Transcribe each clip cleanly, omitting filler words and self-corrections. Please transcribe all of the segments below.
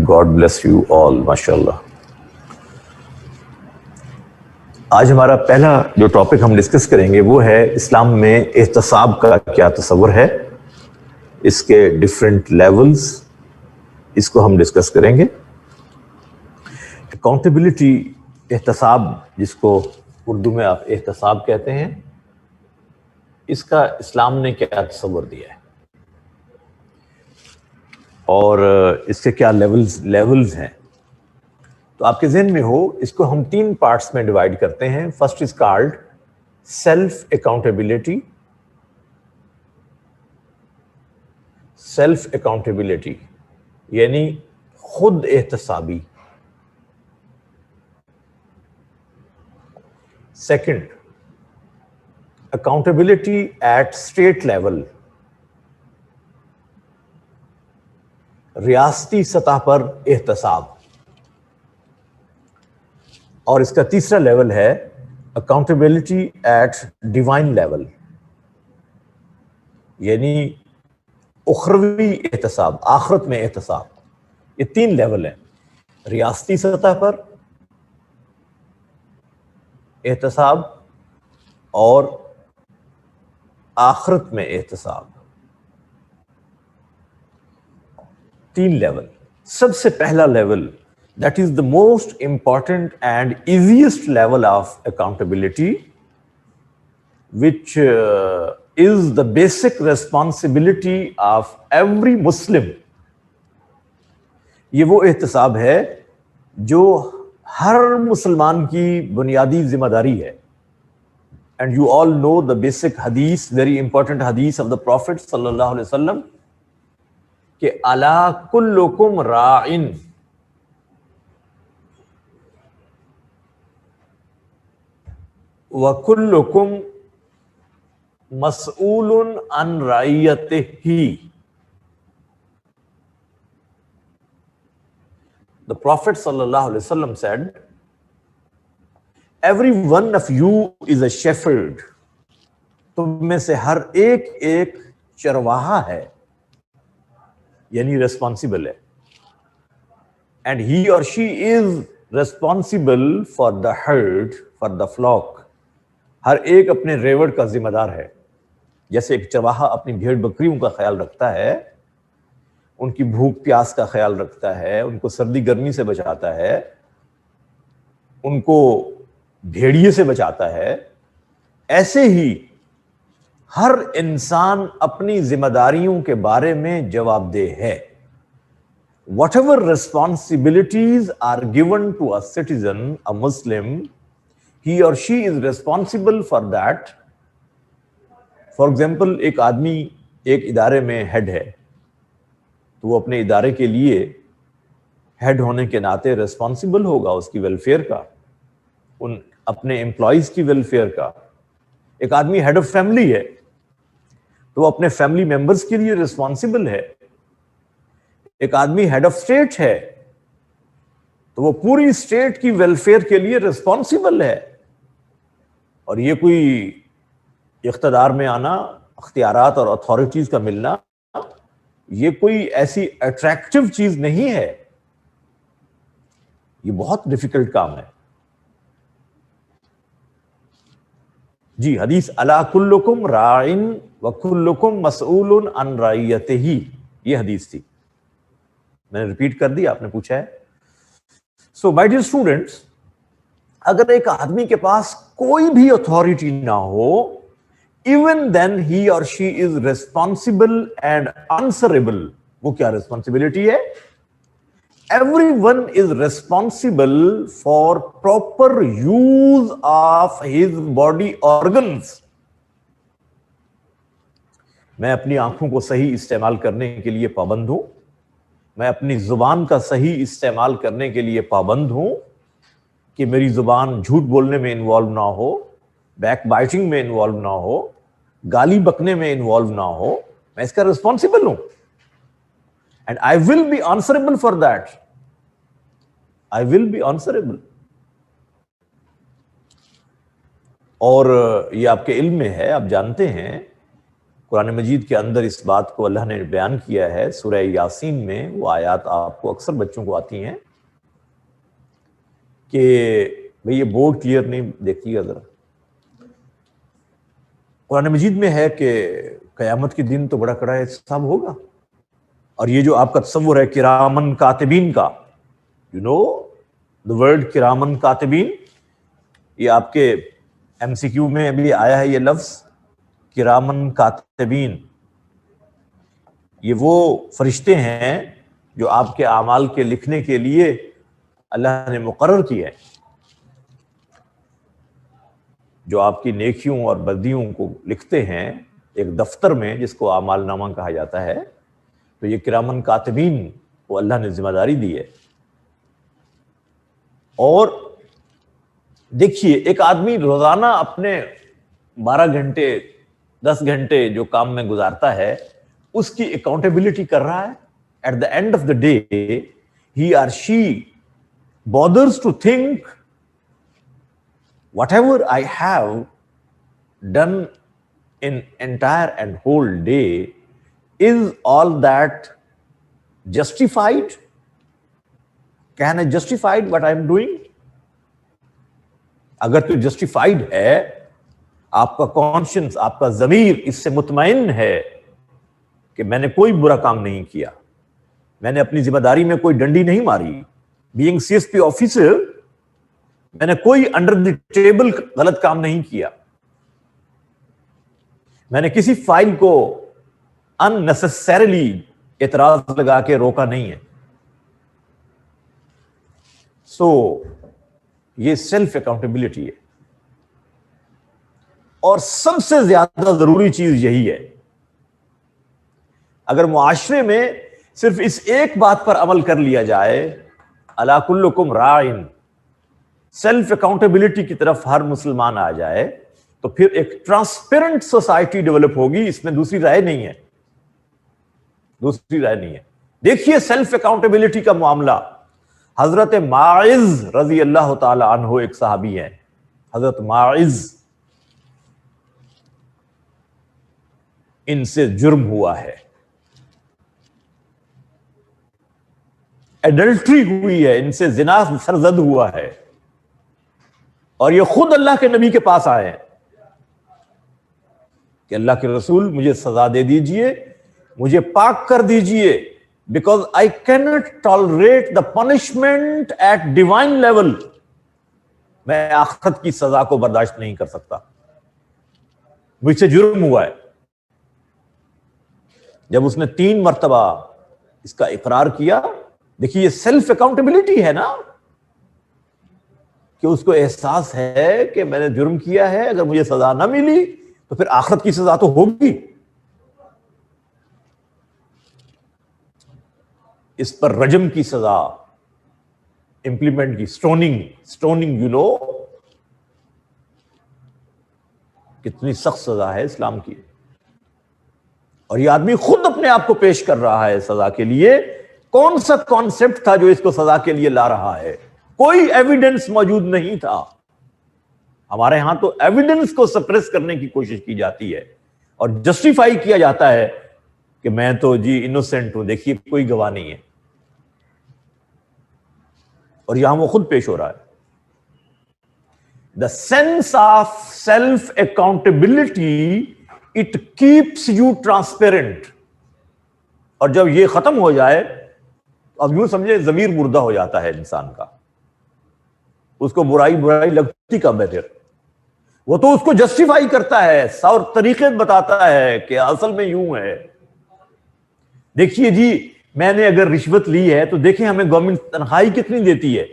God bless you all. ماشاء اللہ. آج ہمارا پہلا جو ٹاپک ہم ڈسکس کریں گے وہ ہے اسلام میں احتساب کا کیا تصور ہے, اس کے ڈفرینٹ لیولز, اس کو ہم ڈسکس کریں گے. اکاؤنٹیبلٹی, احتساب جس کو اردو میں آپ احتساب کہتے ہیں, اس کا اسلام نے کیا تصور دیا ہے اور اس کے کیا لیولز ہیں. تو آپ کے ذہن میں ہو, اس کو ہم 3 پارٹس میں ڈیوائڈ کرتے ہیں. First is called self accountability. Self accountability یعنی خود احتسابی. Second, accountability at state level, ریاستی سطح پر احتساب. اور اس کا تیسرا لیول ہے اکاؤنٹیبلٹی ایٹ ڈیوائن لیول, یعنی اخروی احتساب, آخرت میں احتساب. یہ 3 لیول ہیں, ریاستی سطح پر احتساب اور آخرت میں احتساب. 3 لیول. سب سے پہلا level, that is the most important and easiest level of accountability, which is the basic responsibility of every Muslim. یہ وہ احتساب ہے جو ہر مسلمان کی بنیادی ذمہ داری ہے. And you all know the basic hadith, very important hadith of the Prophet sallallahu alaihi wasallam, کہ الا کلکم راعٍ وَكُلُّكُمْ مَسْئُولٌ عَنْ رَعِيَّتِهِ. The Prophet sallallahu alaihi wasallam said, every one of you is a shepherd. تم میں سے ہر ایک چرواہا ہے, یعنی ریسپانسبل ہے. And he or she is responsible for the herd, for the flock. ہر ایک اپنے ریوڑ کا ذمہ دار ہے. جیسے ایک چرواہا اپنی بھیڑ بکریوں کا خیال رکھتا ہے, ان کی بھوک پیاس کا خیال رکھتا ہے, ان کو سردی گرمی سے بچاتا ہے, ان کو بھیڑیے سے بچاتا ہے, ایسے ہی ہر انسان اپنی ذمہ داریوں کے بارے میں جواب دہ ہے. Whatever responsibilities are given to a citizen, a Muslim, he or she is responsible for that. For example, ایک آدمی ایک ادارے میں ہیڈ ہے, تو وہ اپنے ادارے کے لیے ہیڈ ہونے کے ناطے ریسپانسبل ہوگا اس کی ویلفیئر کا, ان اپنے امپلائیز کی ویلفیئر کا. ایک آدمی ہیڈ آف فیملی ہے تو وہ اپنے فیملی ممبرز کے لیے ریسپانسبل ہے. ایک آدمی ہیڈ آف اسٹیٹ ہے تو وہ پوری اسٹیٹ کی ویلفیئر کے لیے ریسپانسبل ہے. اور یہ کوئی اقتدار میں آنا, اختیارات اور اتھارٹیز کا ملنا, یہ کوئی ایسی اٹریکٹیو چیز نہیں ہے, یہ بہت ڈیفیکلٹ کام ہے. جی, حدیث الا کلکم راعٍ وکلکم مسئول عن رعیتہ, یہ حدیث تھی, میں نے ریپیٹ کر دی, آپ نے پوچھا ہے. سو مائی ڈیئر اسٹوڈنٹس, اگر ایک آدمی کے پاس کوئی بھی اتھارٹی نہ ہو, even then he or she is responsible and answerable. وہ کیا ریسپانسبلٹی ہے؟ Everyone is responsible for proper use of his body organs. میں اپنی آنکھوں کو صحیح استعمال کرنے کے لیے پابند ہوں, میں اپنی زبان کا صحیح استعمال کرنے کے لیے پابند ہوں کہ میری زبان جھوٹ بولنے میں انوالو نہ ہو, بیک بائٹنگ میں انوالو نہ ہو, گالی بکنے میں انوالو نہ ہو. میں اس کا ریسپانسبل ہوں. And I will be answerable for that. I will be answerable. اور یہ آپ کے علم میں ہے, آپ جانتے ہیں قرآن مجید کے اندر اس بات کو اللہ نے بیان کیا ہے سورہ یاسین میں. وہ آیات آپ کو اکثر بچوں کو آتی ہیں کہ بھئی یہ بورڈ کلیئر نہیں دیکھیے گا ذرا. قرآن مجید میں ہے کہ قیامت کے دن تو بڑا کڑا حساب ہوگا, اور یہ جو آپ کا تصور ہے کرامن کاتبین کا, یو نو دا ورڈ کرامن کاتبین, یہ آپ کے ایم سی کیو میں بھی آیا ہے یہ لفظ کرامن کاتبین. یہ وہ فرشتے ہیں جو آپ کے اعمال کے لکھنے کے لیے اللہ نے مقرر کیے ہیں, جو آپ کی نیکیوں اور بدیوں کو لکھتے ہیں ایک دفتر میں جس کو اعمال نامہ کہا جاتا ہے. تو یہ کرامن کاتبین کو اللہ نے ذمہ داری دی ہے. اور دیکھیے ایک آدمی روزانہ اپنے 12 گھنٹے 10 گھنٹے جو کام میں گزارتا ہے اس کی اکاؤنٹیبلٹی کر رہا ہے. At the end of the day he or she bothers to think whatever I have done in entire and whole day, is all that justified? Can I justify what I'm doing? اگر تو justified ہے, آپ کا conscience, آپ کا ضمیر اس سے مطمئن ہے کہ میں نے کوئی برا کام نہیں کیا, میں نے اپنی ذمہ داری میں کوئی ڈنڈی نہیں ماری, being C S P officer میں نے کوئی انڈر دی ٹیبل غلط کام نہیں کیا, میں نے کسی فائل کو unnecessarily اعتراض لگا کے روکا نہیں ہے. سو یہ سیلف اکاؤنٹیبلٹی ہے, اور سب سے زیادہ ضروری چیز یہی ہے. اگر معاشرے میں صرف اس ایک بات پر عمل کر لیا جائے, الا کلکم راعٍ, سیلف اکاؤنٹیبلٹی کی طرف ہر مسلمان آ جائے, تو پھر ایک ٹرانسپیرنٹ سوسائٹی ڈیولپ ہوگی. اس میں دوسری رائے نہیں ہے, دوسری رائے نہیں ہے. دیکھیے سیلف اکاؤنٹیبلٹی کا معاملہ, حضرت ماعز رضی اللہ تعالی عنہ ایک صحابی ہیں, حضرت ماعز, ان سے جرم ہوا ہے, ایڈلٹری ہوئی ہے, ان سے زنا سرزد ہوا ہے, اور یہ خود اللہ کے نبی کے پاس آئے ہیں کہ اللہ کے رسول مجھے سزا دے دیجئے, مجھے پاک کر دیجئے, because I cannot tolerate the punishment at divine level. میں آخرت کی سزا کو برداشت نہیں کر سکتا, مجھ سے جرم ہوا ہے. جب اس نے 3 مرتبہ اس کا اقرار کیا, دیکھیے یہ سیلف اکاؤنٹیبلٹی ہے نا, کہ اس کو احساس ہے کہ میں نے جرم کیا ہے, اگر مجھے سزا نہ ملی تو پھر آخرت کی سزا تو ہوگی. اس پر رجم کی سزا امپلیمنٹ کی, سٹوننگ یو نو, کتنی سخت سزا ہے اسلام کی. اور یہ آدمی خود اپنے آپ کو پیش کر رہا ہے سزا کے لیے. کون سا کانسیپٹ تھا جو اس کو سزا کے لیے لا رہا ہے؟ کوئی ایویڈنس موجود نہیں تھا. ہمارے ہاں تو ایویڈنس کو سپریس کرنے کی کوشش کی جاتی ہے اور جسٹیفائی کیا جاتا ہے کہ میں تو جی انوسینٹ ہوں, دیکھیے کوئی گواہ نہیں ہے. اور یہاں وہ خود پیش ہو رہا ہے. The sense of self accountability it keeps you transparent. اور جب یہ ختم ہو جائے, اب یوں سمجھے ضمیر مردہ ہو جاتا ہے انسان کا, اس کو برائی لگتی کب ہے پھر؟ وہ تو اس کو جسٹیفائی کرتا ہے, اور طریقے بتاتا ہے کہ اصل میں یوں ہے. دیکھیے جی میں نے اگر رشوت لی ہے تو دیکھیں ہمیں گورنمنٹ تنخواہی کتنی دیتی ہے.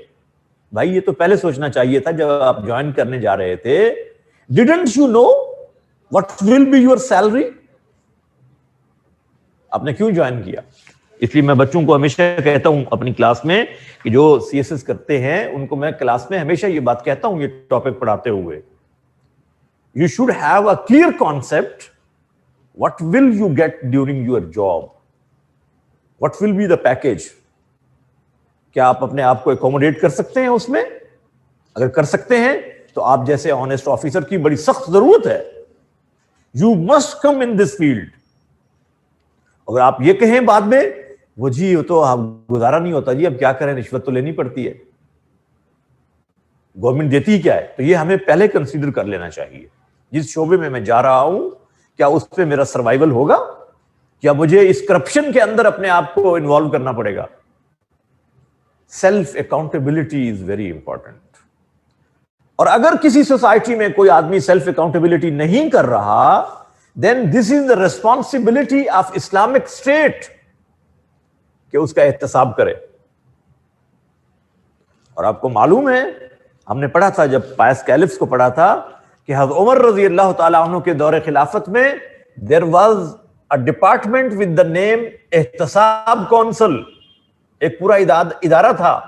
بھائی یہ تو پہلے سوچنا چاہیے تھا جب آپ جوائن کرنے جا رہے تھے. Didn't you know what will be your salary؟ آپ نے کیوں جوائن کیا؟ اس لیے میں بچوں کو ہمیشہ کہتا ہوں اپنی کلاس میں کہ جو سی ایس ایس کرتے ہیں ان کو میں کلاس میں ہمیشہ یہ بات کہتا ہوں, یہ ٹاپک پڑھاتے ہوئے, you should have a clear concept what will you get during your job, what will be the package. کیا آپ اپنے آپ کو اکوموڈیٹ کر سکتے ہیں اس میں؟ اگر کر سکتے ہیں تو آپ جیسے آنےسٹ آفیسر کی بڑی سخت ضرورت ہے. You must come in this field. اگر آپ یہ کہیں بعد میں وہ جی وہ تو گزارا نہیں ہوتا جی اب کیا کریں رشوت تو لینی پڑتی ہے, گورنمنٹ دیتی کیا ہے, تو یہ ہمیں پہلے کنسیڈر کر لینا چاہیے جس شعبے میں جا رہا ہوں کیا اس پہ میرا سروائیول ہوگا, کیا مجھے اس کرپشن کے اندر اپنے آپ کو انوالو کرنا پڑے گا. Self accountability is very important. اور اگر کسی سوسائٹی میں کوئی آدمی سیلف اکاؤنٹیبلٹی نہیں کر رہا, then this is the responsibility of Islamic State کہ اس کا احتساب کرے. اور آپ کو معلوم ہے ہم نے پڑھا تھا جب پائس کیلفس کو پڑھا تھا کہ حضرت عمر رضی اللہ تعالیٰ عنہ کے دور خلافت میں there was a department with the name احتساب کونسل, ایک پورا ادارہ تھا.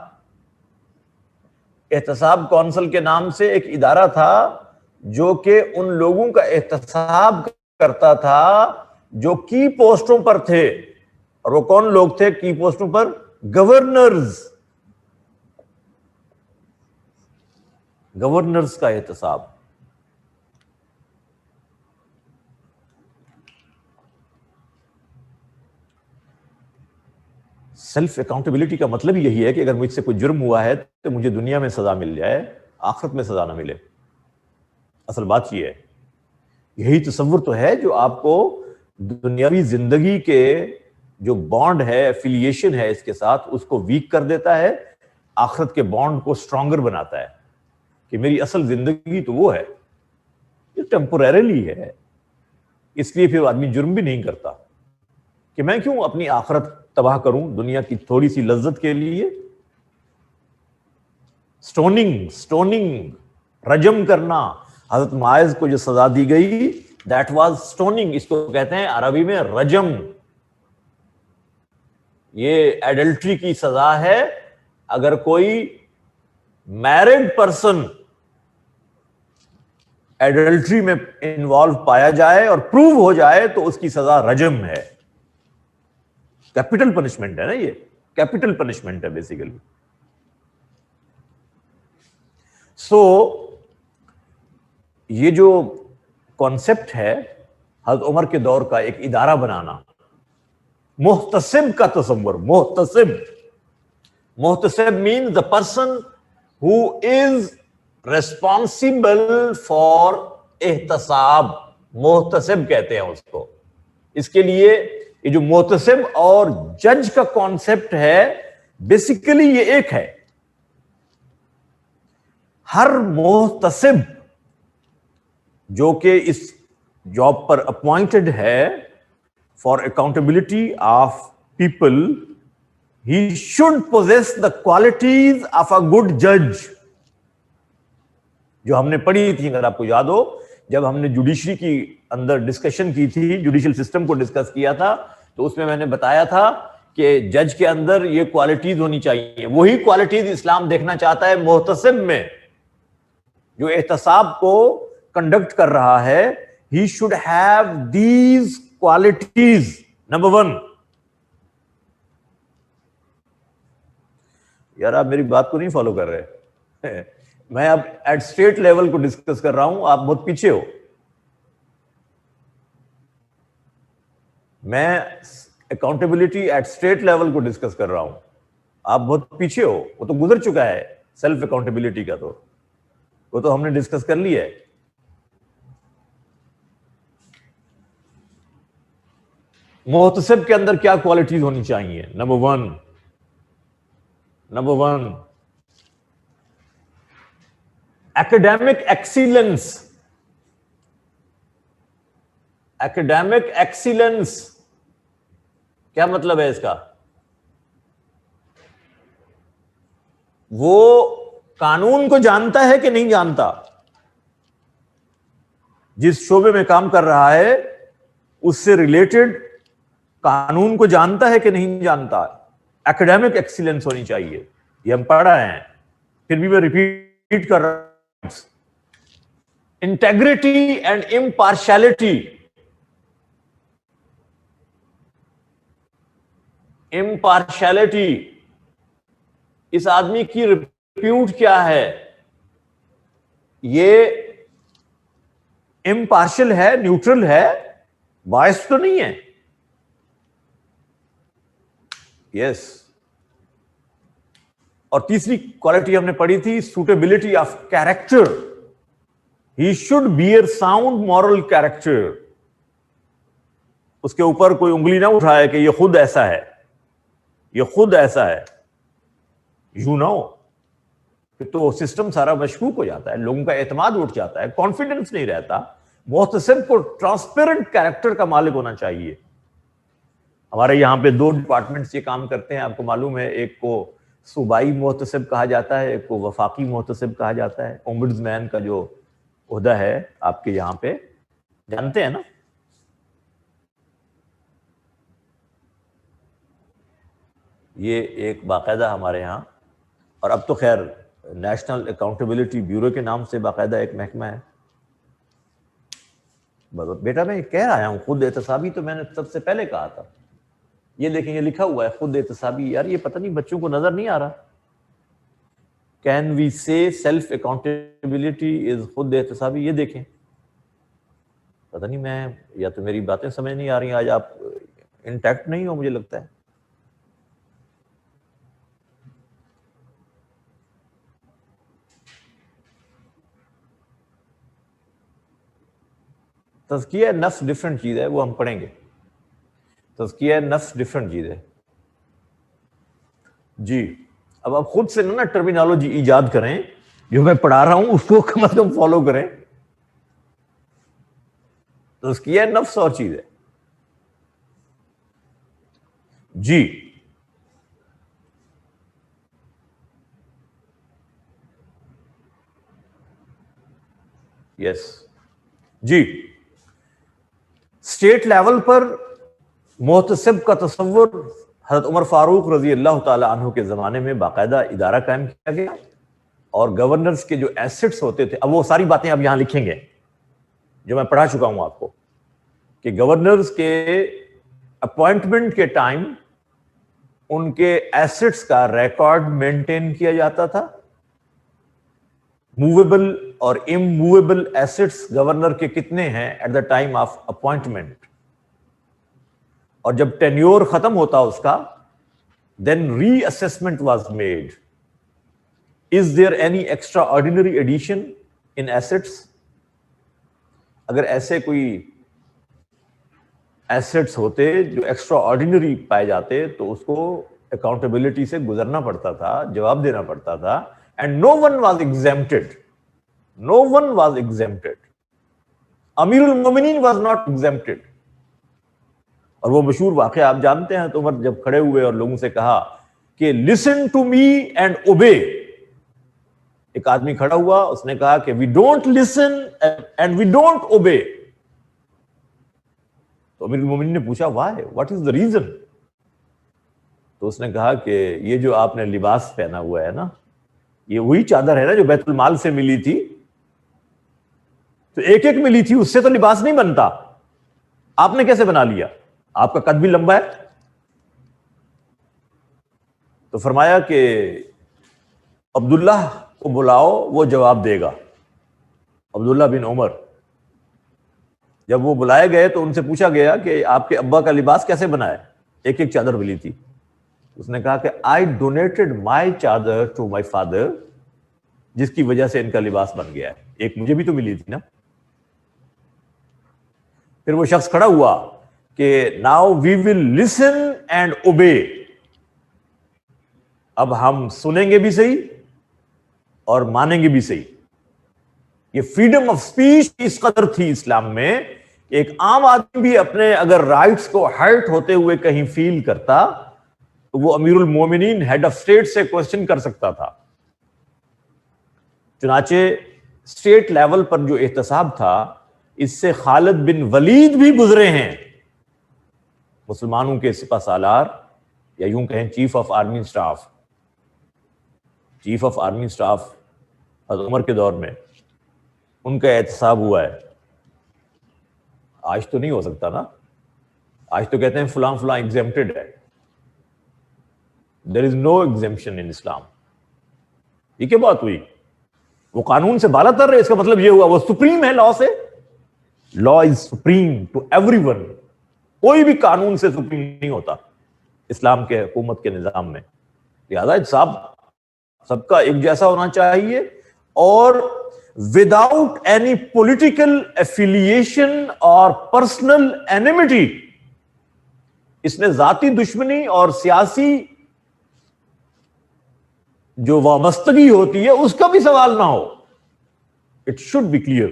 احتساب کونسل کے نام سے ایک ادارہ تھا جو کہ ان لوگوں کا احتساب کرتا تھا جو کی پوسٹوں پر تھے. اور وہ کون لوگ تھے کی پوسٹوں پر؟ گورنرز. گورنرز کا احتساب. سیلف اکاؤنٹیبلٹی کا مطلب یہی ہے کہ اگر مجھ سے کوئی جرم ہوا ہے تو مجھے دنیا میں سزا مل جائے, آخرت میں سزا نہ ملے. اصل بات یہ ہے, یہی تصور تو ہے جو آپ کو دنیاوی زندگی کے جو بانڈ ہے, ایفیلیشن ہے اس کے ساتھ, اس کو ویک کر دیتا ہے, آخرت کے بانڈ کو سٹرونگر بناتا ہے کہ میری اصل زندگی تو وہ ہے, یہ ٹیمپوریرلی ہے. اس لیے پھر آدمی جرم بھی نہیں کرتا کہ میں کیوں اپنی آخرت تباہ کروں دنیا کی تھوڑی سی لذت کے لیے. سٹوننگ, رجم کرنا. حضرت معاذ کو جو سزا دی گئی دیٹ واز سٹوننگ, اس کو کہتے ہیں عربی میں رجم. یہ ایڈلٹری کی سزا ہے. اگر کوئی میرڈ پرسن ایڈلٹری میں انوالو پایا جائے اور پروو ہو جائے تو اس کی سزا رجم ہے. کیپٹل پنشمنٹ ہے نا, یہ کیپٹل پنشمنٹ ہے بیسیکلی. سو یہ جو کانسیپٹ ہے حضرت عمر کے دور کا ایک ادارہ بنانا, محتسب کا تصور. محتسب means the person who is responsible for احتساب. محتسب کہتے ہیں اس کو. اس کے لیے یہ جو محتسب اور جج کا کانسیپٹ ہے بیسیکلی یہ ایک ہے. ہر محتسب جو کہ اس جاب پر اپوائنٹڈ ہے for accountability of people, he should possess the qualities of a good judge. جو ہم نے پڑھی تھی اگر آپ کو یاد ہو, جب ہم نے جوڈیشری کی اندر ڈسکشن کی تھی, جوڈیشل سسٹم کو ڈسکس کیا تھا, تو اس میں میں نے بتایا تھا کہ جج کے اندر یہ کوالٹیز ہونی چاہیے. وہی کوالٹیز اسلام دیکھنا چاہتا ہے محتسب میں. جو احتساب کو کنڈکٹ کر رہا ہے, he should have these qualities. Number 1. یار آپ میری بات کو نہیں فالو کر رہے. میں اب ایٹ اسٹیٹ لیول کو ڈسکس کر رہا ہوں, آپ بہت پیچھے ہو. میں اکاؤنٹیبلٹی ایٹ اسٹیٹ لیول کو ڈسکس کر رہا ہوں, آپ بہت پیچھے ہو. وہ تو گزر چکا ہے سیلف اکاؤنٹیبلٹی کا, تو وہ تو ہم نے ڈسکس کر لیا ہے. محتسب کے اندر کیا کوالٹیز ہونی چاہیے؟ Number 1 academic excellence. Academic excellence کیا مطلب ہے اس کا؟ وہ قانون کو جانتا ہے کہ نہیں جانتا؟ جس شعبے میں کام کر رہا ہے اس سے ریلیٹڈ قانون کو جانتا ہے کہ نہیں جانتا؟ ایکڈیمک ایکسیلنس ہونی چاہیے. یہ ہم پڑھ رہے ہیں, پھر بھی میں ریپیٹ کر رہا ہوں. Integrity and امپارشلٹی. امپارشلٹی, اس آدمی کی ریپیوٹ کیا ہے, یہ امپارشل ہے, نیوٹرل ہے, بائس تو نہیں ہے. یس. اور تیسری کوالٹی ہم نے پڑھی تھی, suitability of character. He should bear sound moral character. اس کے اوپر کوئی انگلی نہ اٹھائے کہ یہ خود ایسا ہے, یہ خود ایسا ہے. یو نو, تو سسٹم سارا مشکوک ہو جاتا ہے, لوگوں کا اعتماد اٹھ جاتا ہے, کانفیڈنس نہیں رہتا. محتسب کو ٹرانسپیرنٹ کیریکٹر کا مالک ہونا چاہیے. ہمارے یہاں پہ 2 ڈپارٹمنٹس یہ کام کرتے ہیں, آپ کو معلوم ہے. ایک کو صوبائی محتسب کہا جاتا ہے, ایک کو وفاقی محتسب کہا جاتا ہے. اومبڈز مین کا جو عہدہ ہے آپ کے یہاں پہ, جانتے ہیں نا. یہ ایک باقاعدہ ہمارے ہاں, اور اب تو خیر نیشنل اکاؤنٹیبلٹی بیورو کے نام سے باقاعدہ ایک محکمہ ہے. بیٹا میں کہہ رہا ہوں, خود احتسابی تو میں نے سب سے پہلے کہا تھا. یہ دیکھیں, یہ لکھا ہوا ہے خود احتسابی. یار یہ پتہ نہیں بچوں کو نظر نہیں آ رہا. کین وی سے سیلف اکاؤنٹیبلٹی از خود احتسابی. یہ دیکھیں, پتہ نہیں میں, یا تو میری باتیں سمجھ نہیں آ رہی ہیں, آج آپ انٹیکٹ نہیں ہو مجھے لگتا ہے. تزکیہ نفس ڈفرنٹ چیز ہے, وہ ہم پڑھیں گے. تزکیہ نفس ڈفرنٹ چیز ہے. جی, اب آپ خود سے نا ٹرمینالوجی ایجاد کریں, جو میں پڑھا رہا ہوں اس کو کم از کم فالو کریں. تزکیہ نفس اور چیز ہے. جی, یس, جی. اسٹیٹ لیول پر محتسب کا تصور حضرت عمر فاروق رضی اللہ تعالی عنہ کے زمانے میں باقاعدہ ادارہ قائم کیا گیا, اور گورنرز کے جو ایسٹس ہوتے تھے, اب وہ ساری باتیں اب یہاں لکھیں گے جو میں پڑھا چکا ہوں آپ کو, کہ گورنرز کے اپوائنٹمنٹ کے ٹائم ان کے ایسٹس کا ریکارڈ مینٹین کیا جاتا تھا. موویبل اور اموویبل ایسٹس گورنر کے کتنے ہیں at the time of appointment, اور جب ٹینیور ختم ہوتا اس کا, then reassessment was made. Is there any extraordinary addition in assets? اگر ایسے کوئی ایسٹس ہوتے جو ایکسٹرا آرڈینری پائے جاتے تو اس کو اکاؤنٹیبلٹی سے گزرنا پڑتا تھا, جواب دینا پڑتا تھا. And no one was exempted. No one was exempted. امیر المومنین was not exempted. اور وہ مشہور واقعہ آپ جانتے ہیں, تو عمر جب کھڑے ہوئے اور لوگوں سے کہا کہ listen to me and obey. ایک آدمی کھڑا ہوا, اس نے کہا کہ we don't listen and we don't obey. تو امیر المومنین نے پوچھا why? What is the reason? تو اس نے کہا کہ یہ جو آپ نے لباس پہنا ہوا ہے نا, یہ وہی چادر ہے نا جو بیت المال سے ملی تھی, تو ایک ایک ملی تھی, اس سے تو لباس نہیں بنتا. آپ نے کیسے بنا لیا؟ آپ کا قد بھی لمبا ہے. تو فرمایا کہ عبداللہ کو بلاؤ, وہ جواب دے گا. عبداللہ بن عمر, جب وہ بلائے گئے تو ان سے پوچھا گیا کہ آپ کے ابا کا لباس کیسے بنا ہے, ایک ایک چادر ملی تھی. اس نے کہا کہ I donated my چادر to my father, جس کی وجہ سے ان کا لباس بن گیا ہے. ایک مجھے بھی تو ملی تھی نا. پھر وہ شخص کھڑا ہوا کہ now we will listen and obey. اب ہم سنیں گے بھی صحیح اور مانیں گے بھی صحیح. یہ فریڈم آف اسپیچ اس قدر تھی اسلام میں, ایک عام آدمی بھی اپنے اگر رائٹس کو ہرٹ ہوتے ہوئے کہیں فیل کرتا تو وہ امیر المومنین ہیڈ آف اسٹیٹ سے کوسچن کر سکتا تھا. چنانچہ اسٹیٹ لیول پر جو احتساب تھا, اس سے خالد بن ولید بھی گزرے ہیں, مسلمانوں کے سپہ سالار, یا یوں کہیں chief of army staff. Chief of army staff حضرت عمر کے دور میں ان کا احتساب ہوا ہے. آج تو نہیں ہو سکتا نا, آج تو کہتے ہیں فلاں فلاں ایگزیمپٹڈ ہے. There is no exemption in Islam. یہ کیا بات ہوئی؟ وہ قانون سے بالا تر ہے, اس کا مطلب یہ ہوا وہ سپریم ہے لا سے. law is supreme to everyone. کوئی بھی قانون سے سپریم نہیں ہوتا اسلام کے حکومت کے نظام میں. لہذا انصاف سب کا ایک جیسا ہونا چاہیے, اور وداؤٹ اینی پولیٹیکل ایفیلیشن اور پرسنل اینیمیٹی. اس میں ذاتی دشمنی اور سیاسی جو وابستگی ہوتی ہے اس کا بھی سوال نہ ہو. It should be clear.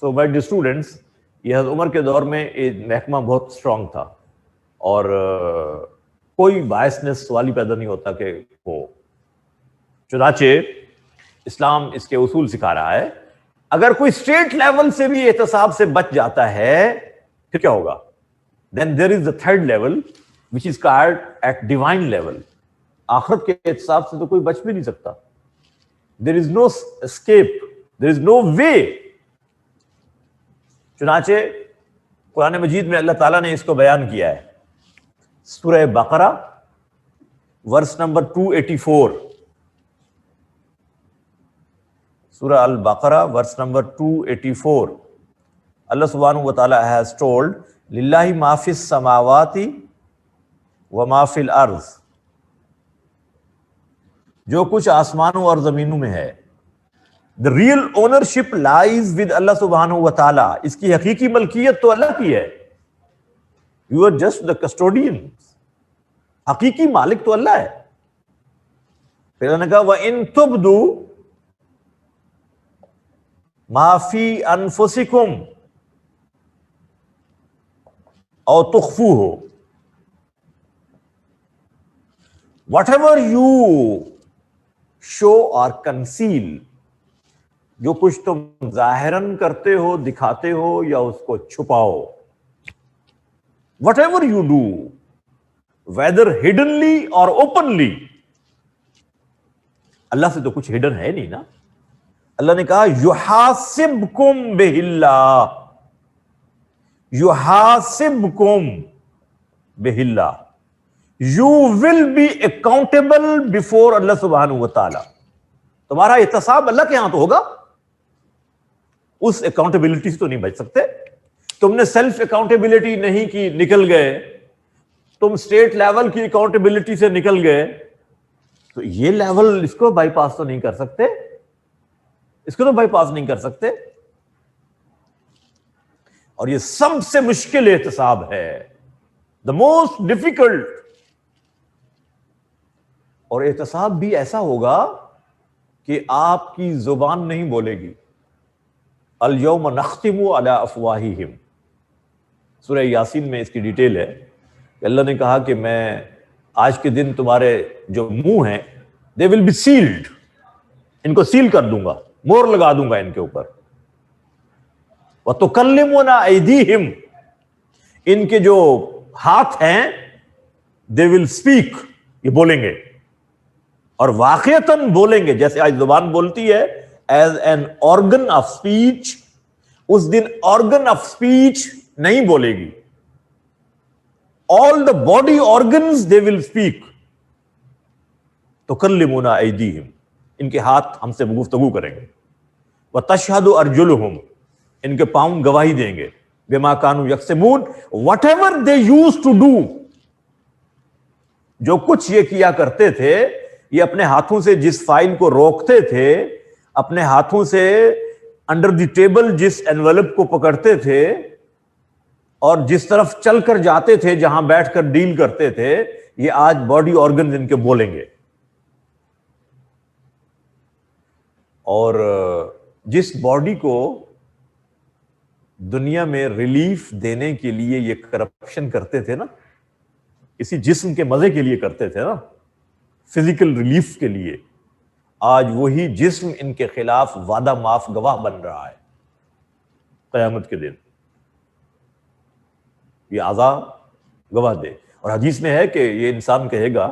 So my dear students, یہ حضرت عمر کے دور میں یہ محکمہ بہت اسٹرانگ تھا, اور کوئی بائسنس سوال ہی پیدا نہیں ہوتا کہ ہو. چنانچہ اسلام اس کے اصول سکھا رہا ہے. اگر کوئی اسٹیٹ لیول سے بھی احتساب سے بچ جاتا ہے پھر کیا ہوگا؟ Then there is the third level which is called at divine level. آخرت کے احتساب سے تو کوئی بچ بھی نہیں سکتا. دیر از نو اسکیپ, دیر از نو وے. چنانچہ قرآن مجید میں اللہ تعالیٰ نے اس کو بیان کیا ہے. سورہ بقرہ ورس نمبر 284. سورہ البقرہ ورس نمبر 284. اللہ سبحانہ و تعالیٰ has told للہ ما فی السماوات وما فی الارض. جو کچھ آسمانوں اور زمینوں میں ہے, the real ownership lies with اللہ سبحانہ و تعالیٰ. اس کی حقیقی ملکیت تو اللہ کی ہے. You are just the custodian. حقیقی مالک تو اللہ ہے. پھر اللہ نے کہا وَإِن تُبْدُوا مَا فِي أَنفُسِكُمْ أَوْ تُخْفُوهُ, whatever you show or conceal, جو کچھ تم ظاہراً کرتے ہو, دکھاتے ہو, یا اس کو چھپاؤ, whatever you do, whether hiddenly or openly. اللہ سے تو کچھ ہڈن ہے نہیں نا. اللہ نے کہا یحاسبکم بہ اللہ, یحاسبکم بہ اللہ, you will be accountable before اللہ سبحانہ و تعالی. تمہارا احتساب اللہ کے ہاں تو ہوگا. اس اکاؤنٹیبلٹی سے تو نہیں بچ سکتے. تم نے سیلف اکاؤنٹیبلٹی نہیں کی, نکل گئے. تم اسٹیٹ لیول کی اکاؤنٹیبلٹی سے نکل گئے, تو یہ لیول اس کو بائی پاس تو نہیں کر سکتے. اس کو تو بائی پاس نہیں کر سکتے. اور یہ سب سے مشکل احتساب ہے, دا موسٹ ڈیفیکلٹ. اور احتساب بھی ایسا ہوگا کہ آپ کی زبان نہیں بولے گی. الیوم نختم علی افواہہم. سورہ یاسین میں اس کی ڈیٹیل ہے کہ اللہ نے کہا کہ میں آج کے دن تمہارے جو منہ ہیں دے ول بی سیلڈ, ان کو سیل کر دوں گا, مور لگا دوں گا ان کے اوپر. وَتُكَلِّمُنَا أَيْدِيهِمْ, ان کے جو ہاتھ ہیں دے ول اسپیک, یہ بولیں گے, اور واقعتاً بولیں گے. جیسے آج زبان بولتی ہے as an organ of speech, اس دن آرگن آف اسپیچ نہیں بولے گی. all the body organs they will speak. تُكَلِّمُنَا أَيْدِيهِمْ, ان کے ہاتھ ہم سے گفتگو کریں گے. وَتَشْهَدُ أَرْجُلُهُمْ, ان کے پاؤں گواہی دیں گے. بِمَا كَانُوا يَكْسِبُونَ, whatever they used to do, جو کچھ یہ کیا کرتے تھے, یہ اپنے ہاتھوں سے جس فائل کو روکتے تھے, اپنے ہاتھوں سے انڈر دی ٹیبل جس انویلپ کو پکڑتے تھے, اور جس طرف چل کر جاتے تھے, جہاں بیٹھ کر ڈیل کرتے تھے, یہ آج باڈی آرگنز ان کے بولیں گے. اور جس باڈی کو دنیا میں ریلیف دینے کے لیے یہ کرپشن کرتے تھے نا, کسی جسم کے مزے کے لیے کرتے تھے نا, فزیکل ریلیف کے لیے, آج وہی جسم ان کے خلاف وعدہ معاف گواہ بن رہا ہے قیامت کے دن. یہ اعضاء گواہ دے. اور حدیث میں ہے کہ یہ انسان کہے گا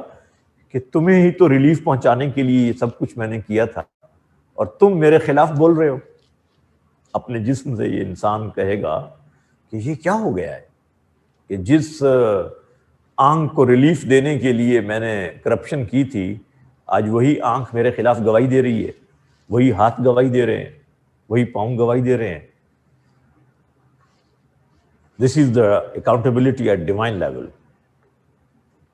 کہ تمہیں ہی تو ریلیف پہنچانے کے لیے یہ سب کچھ میں نے کیا تھا, اور تم میرے خلاف بول رہے ہو. اپنے جسم سے یہ انسان کہے گا کہ یہ کیا ہو گیا ہے کہ جس آنکھ کو ریلیف دینے کے لیے میں نے کرپشن کی تھی, آج وہی آنکھ میرے خلاف گواہی دے رہی ہے, وہی ہاتھ گواہی دے رہے ہیں, وہی پاؤں گواہی دے رہے ہیں. This is the accountability at divine level.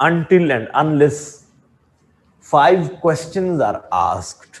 until and unless 5 questions are asked.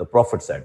The Prophet said.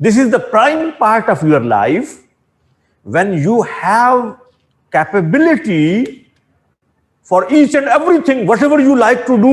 This is the prime part of your life when you have capability for each and everything, whatever you like to do.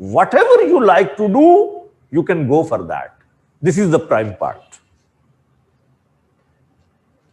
Whatever you like to do, you can go for that. This is the prime part.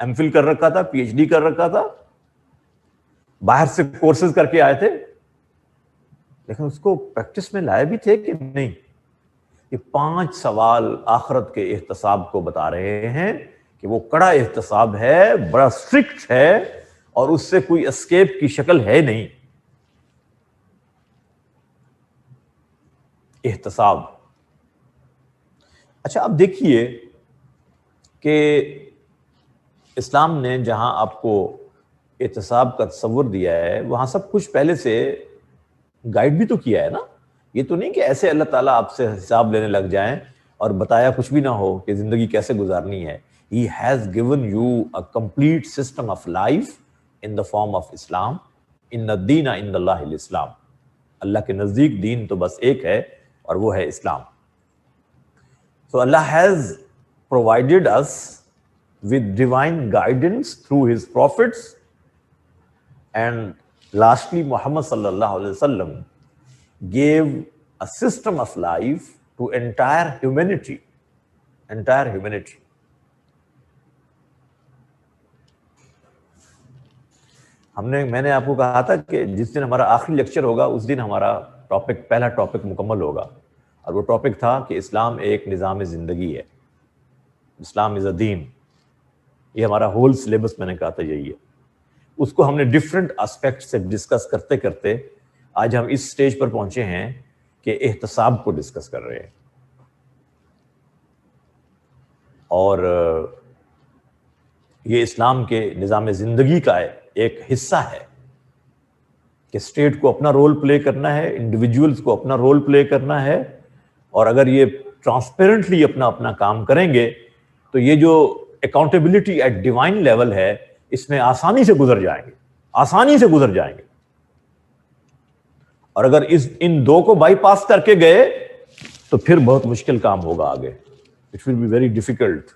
M Phil کر رکھا تھا, P H D کر رکھا تھا, باہر سے courses کر کے آئے تھے, لیکن اس کو پریکٹس میں لائے بھی تھے کہ نہیں. یہ 5 سوال آخرت کے احتساب کو بتا رہے ہیں کہ وہ کڑا احتساب ہے, بڑا اسٹرکٹ ہے, اور اس سے کوئی اسکیپ کی شکل ہے نہیں. احتساب. اچھا اب دیکھیے کہ اسلام نے جہاں آپ کو احتساب کا تصور دیا ہے, وہاں سب کچھ پہلے سے گائیڈ بھی تو کیا ہے نا. یہ تو نہیں کہ ایسے اللہ تعالیٰ آپ سے حساب لینے لگ جائیں اور بتایا کچھ بھی نہ ہو کہ زندگی کیسے گزارنی ہے. He has given you a complete system of life in the form of Islam. ان الدین عند اللہ الاسلام. اللہ کے نزدیک دین تو بس ایک ہے اور وہ ہے اسلام. So Allah has provided us with divine guidance through His prophets, and lastly Muhammad sallallahu alaihi wasallam gave a system of life to entire humanity. میں نے آپ کو کہا تھا کہ جس دن ہمارا آخری لیکچر ہوگا اس دن ہمارا پہلا ٹاپک مکمل ہوگا, اور وہ ٹاپک تھا کہ اسلام ایک نظام زندگی ہے. اسلام از اے دین. یہ ہمارا ہول سلیبس میں نے کہا تھا یہی ہے. اس کو ہم نے ڈفرینٹ اسپیکٹ سے ڈسکس کرتے کرتے آج ہم اس سٹیج پر پہنچے ہیں کہ احتساب کو ڈسکس کر رہے ہیں. اور یہ اسلام کے نظام زندگی کا ایک حصہ ہے کہ اسٹیٹ کو اپنا رول پلے کرنا ہے, انڈیویجولز کو اپنا رول پلے کرنا ہے, اور اگر یہ ٹرانسپیرنٹلی اپنا کام کریں گے تو یہ جو اکاؤنٹیبلٹی ایٹ ڈیوائن لیول ہے اس میں آسانی سے گزر جائیں گے. اور اگر ان دو کو بائی پاس کر کے گئے تو پھر بہت مشکل کام ہوگا آگے. It will be very difficult.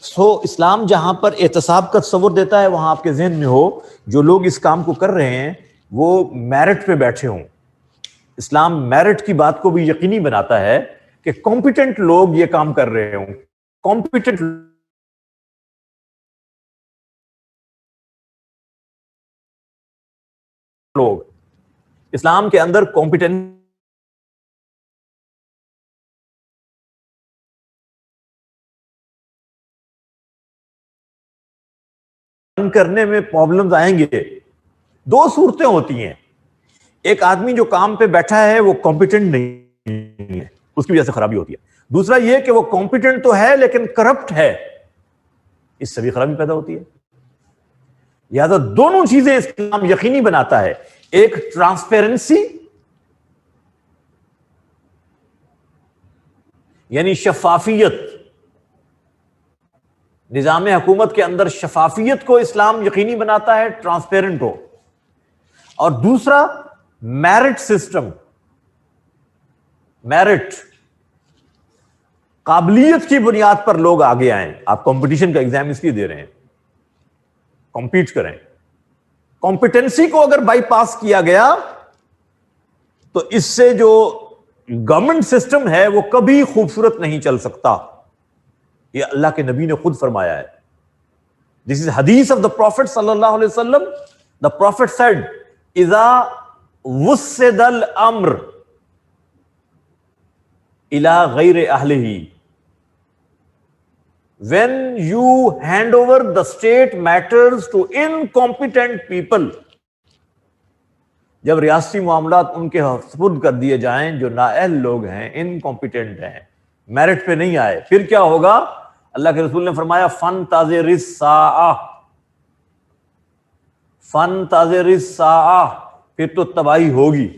So Islam جہاں پر احتساب کا تصور دیتا ہے وہاں آپ کے ذہن میں ہو جو لوگ اس کام کو کر رہے ہیں وہ میرٹ پہ بیٹھے ہوں. اسلام میرٹ کی بات کو بھی یقینی بناتا ہے کہ کمپیٹنٹ لوگ یہ کام کر رہے ہوں. کمپیٹنٹ لوگ اسلام کے اندر کمپیٹنٹ کرنے میں پرابلمز آئیں گے. 2 صورتیں ہوتی ہیں. ایک آدمی جو کام پہ بیٹھا ہے وہ کمپیٹنٹ نہیں ہے, اس کی وجہ سے خرابی ہوتی ہے. دوسرا یہ کہ وہ کمپیٹنٹ تو ہے لیکن کرپٹ ہے, اس سے بھی خرابی پیدا ہوتی ہے. لہذا دونوں چیزیں اسلام یقینی بناتا ہے. ایک ٹرانسپیرنسی یعنی شفافیت, نظام حکومت کے اندر شفافیت کو اسلام یقینی بناتا ہے, ٹرانسپیرنٹ ہو. اور دوسرا میرٹ سسٹم. میرٹ قابلیت کی بنیاد پر لوگ آگے آئیں. آپ کمپٹیشن کا ایگزام اس لیے دے رہے ہیں, کمپیٹ کریں. کمپیٹنسی کو اگر بائی پاس کیا گیا تو اس سے جو گورنمنٹ سسٹم ہے وہ کبھی خوبصورت نہیں چل سکتا. یہ اللہ کے نبی نے خود فرمایا ہے. دس از حدیث آف دا پروفیٹ صلی اللہ علیہ وسلم. دا پروفیٹ سیڈ اذا وسد الامر الى غیر اہلہ. When you hand over the state matters to incompetent people, جب ریاستی معاملات ان کے سپرد کر دیے جائیں جو نااہل لوگ ہیں, انکمپیٹنٹ ہیں, میرٹ پہ نہیں آئے, پھر کیا ہوگا؟ اللہ کے رسول نے فرمایا فانتظر الساعہ. پھر تو تباہی ہوگی.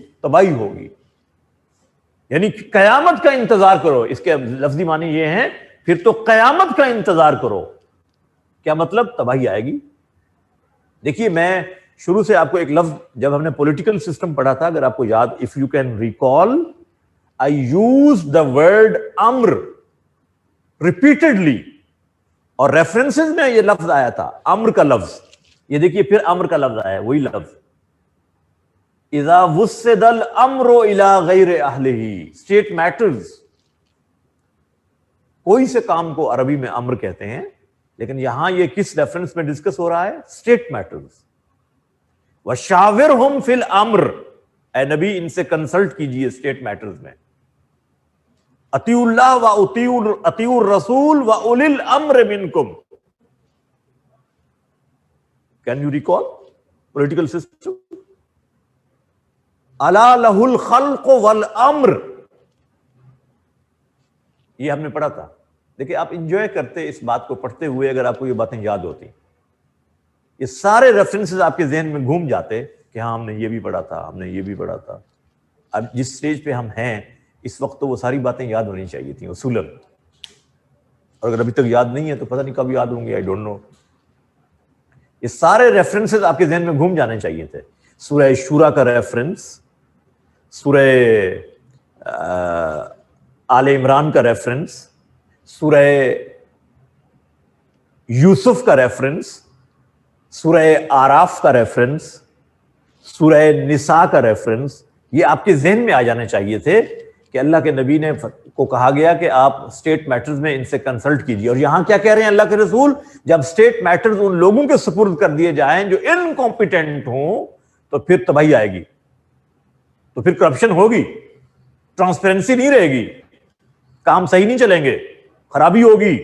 یعنی قیامت کا انتظار کرو. اس کے لفظی معنی یہ ہیں پھر تو قیامت کا انتظار کرو. کیا مطلب؟ تباہی آئے گی. دیکھیے میں شروع سے آپ کو ایک لفظ, جب ہم نے پولیٹیکل سسٹم پڑھا تھا, اگر آپ کو یاد, if you can recall, I use the word Amar repeatedly, اور ریفرنسز میں یہ لفظ آیا تھا, امر کا لفظ. یہ دیکھیے پھر امر کا لفظ آیا, وہی لفظ اذا وسد الامر الى غیر اہلہ. اسٹیٹ میٹرز, کوئی سے کام کو عربی میں امر کہتے ہیں، لیکن یہاں یہ کس ریفرنس میں ڈسکس ہو رہا ہے؟ State matters. وَشَاوِرْهُمْ فِي الْأَمْرِ، اے نبی ان سے کنسلٹ کیجئے اسٹیٹ میٹرز میں. اطیعوا اللہ واطیعوا الرسول واولی الامر منکم. Can you recall political system? الا لہ الخلق والامر، یہ ہم نے پڑھا تھا. دیکھیں آپ انجوائے کرتے اس بات کو پڑھتے ہوئے اگر آپ کو یہ باتیں یاد ہوتی، یہ سارے ریفرنسز آپ کے ذہن میں گھوم جاتے کہ ہاں ہم نے یہ بھی پڑھا تھا، ہم نے یہ بھی پڑھا تھا. اب جس سٹیج پہ ہم ہیں اس وقت تو وہ ساری باتیں یاد ہونی چاہیے تھیں اصولاً، اور اگر ابھی تک یاد نہیں ہے تو پتہ نہیں کب یاد ہوں گے، آئی ڈونٹ نو. یہ سارے ریفرنسز آپ کے ذہن میں گھوم جانے چاہیے تھے. سورہ شورا کا ریفرنس، سورہ آل عمران کا ریفرنس، سورہ یوسف کا ریفرنس، سورہ آراف کا ریفرنس، سورہ نساء کا ریفرنس، یہ آپ کے ذہن میں آ جانے چاہیے تھے کہ اللہ کے نبی نے کو کہا گیا کہ آپ اسٹیٹ میٹرز میں ان سے کنسلٹ کیجیے. اور یہاں کیا کہہ رہے ہیں اللہ کے رسول؟ جب اسٹیٹ میٹرز ان لوگوں کے سپرد کر دیے جائیں جو انکمپیٹنٹ ہوں تو پھر تباہی آئے گی، تو پھر کرپشن ہوگی، ٹرانسپیرنسی نہیں رہے گی، کام صحیح نہیں چلیں گے، خرابی ہوگی.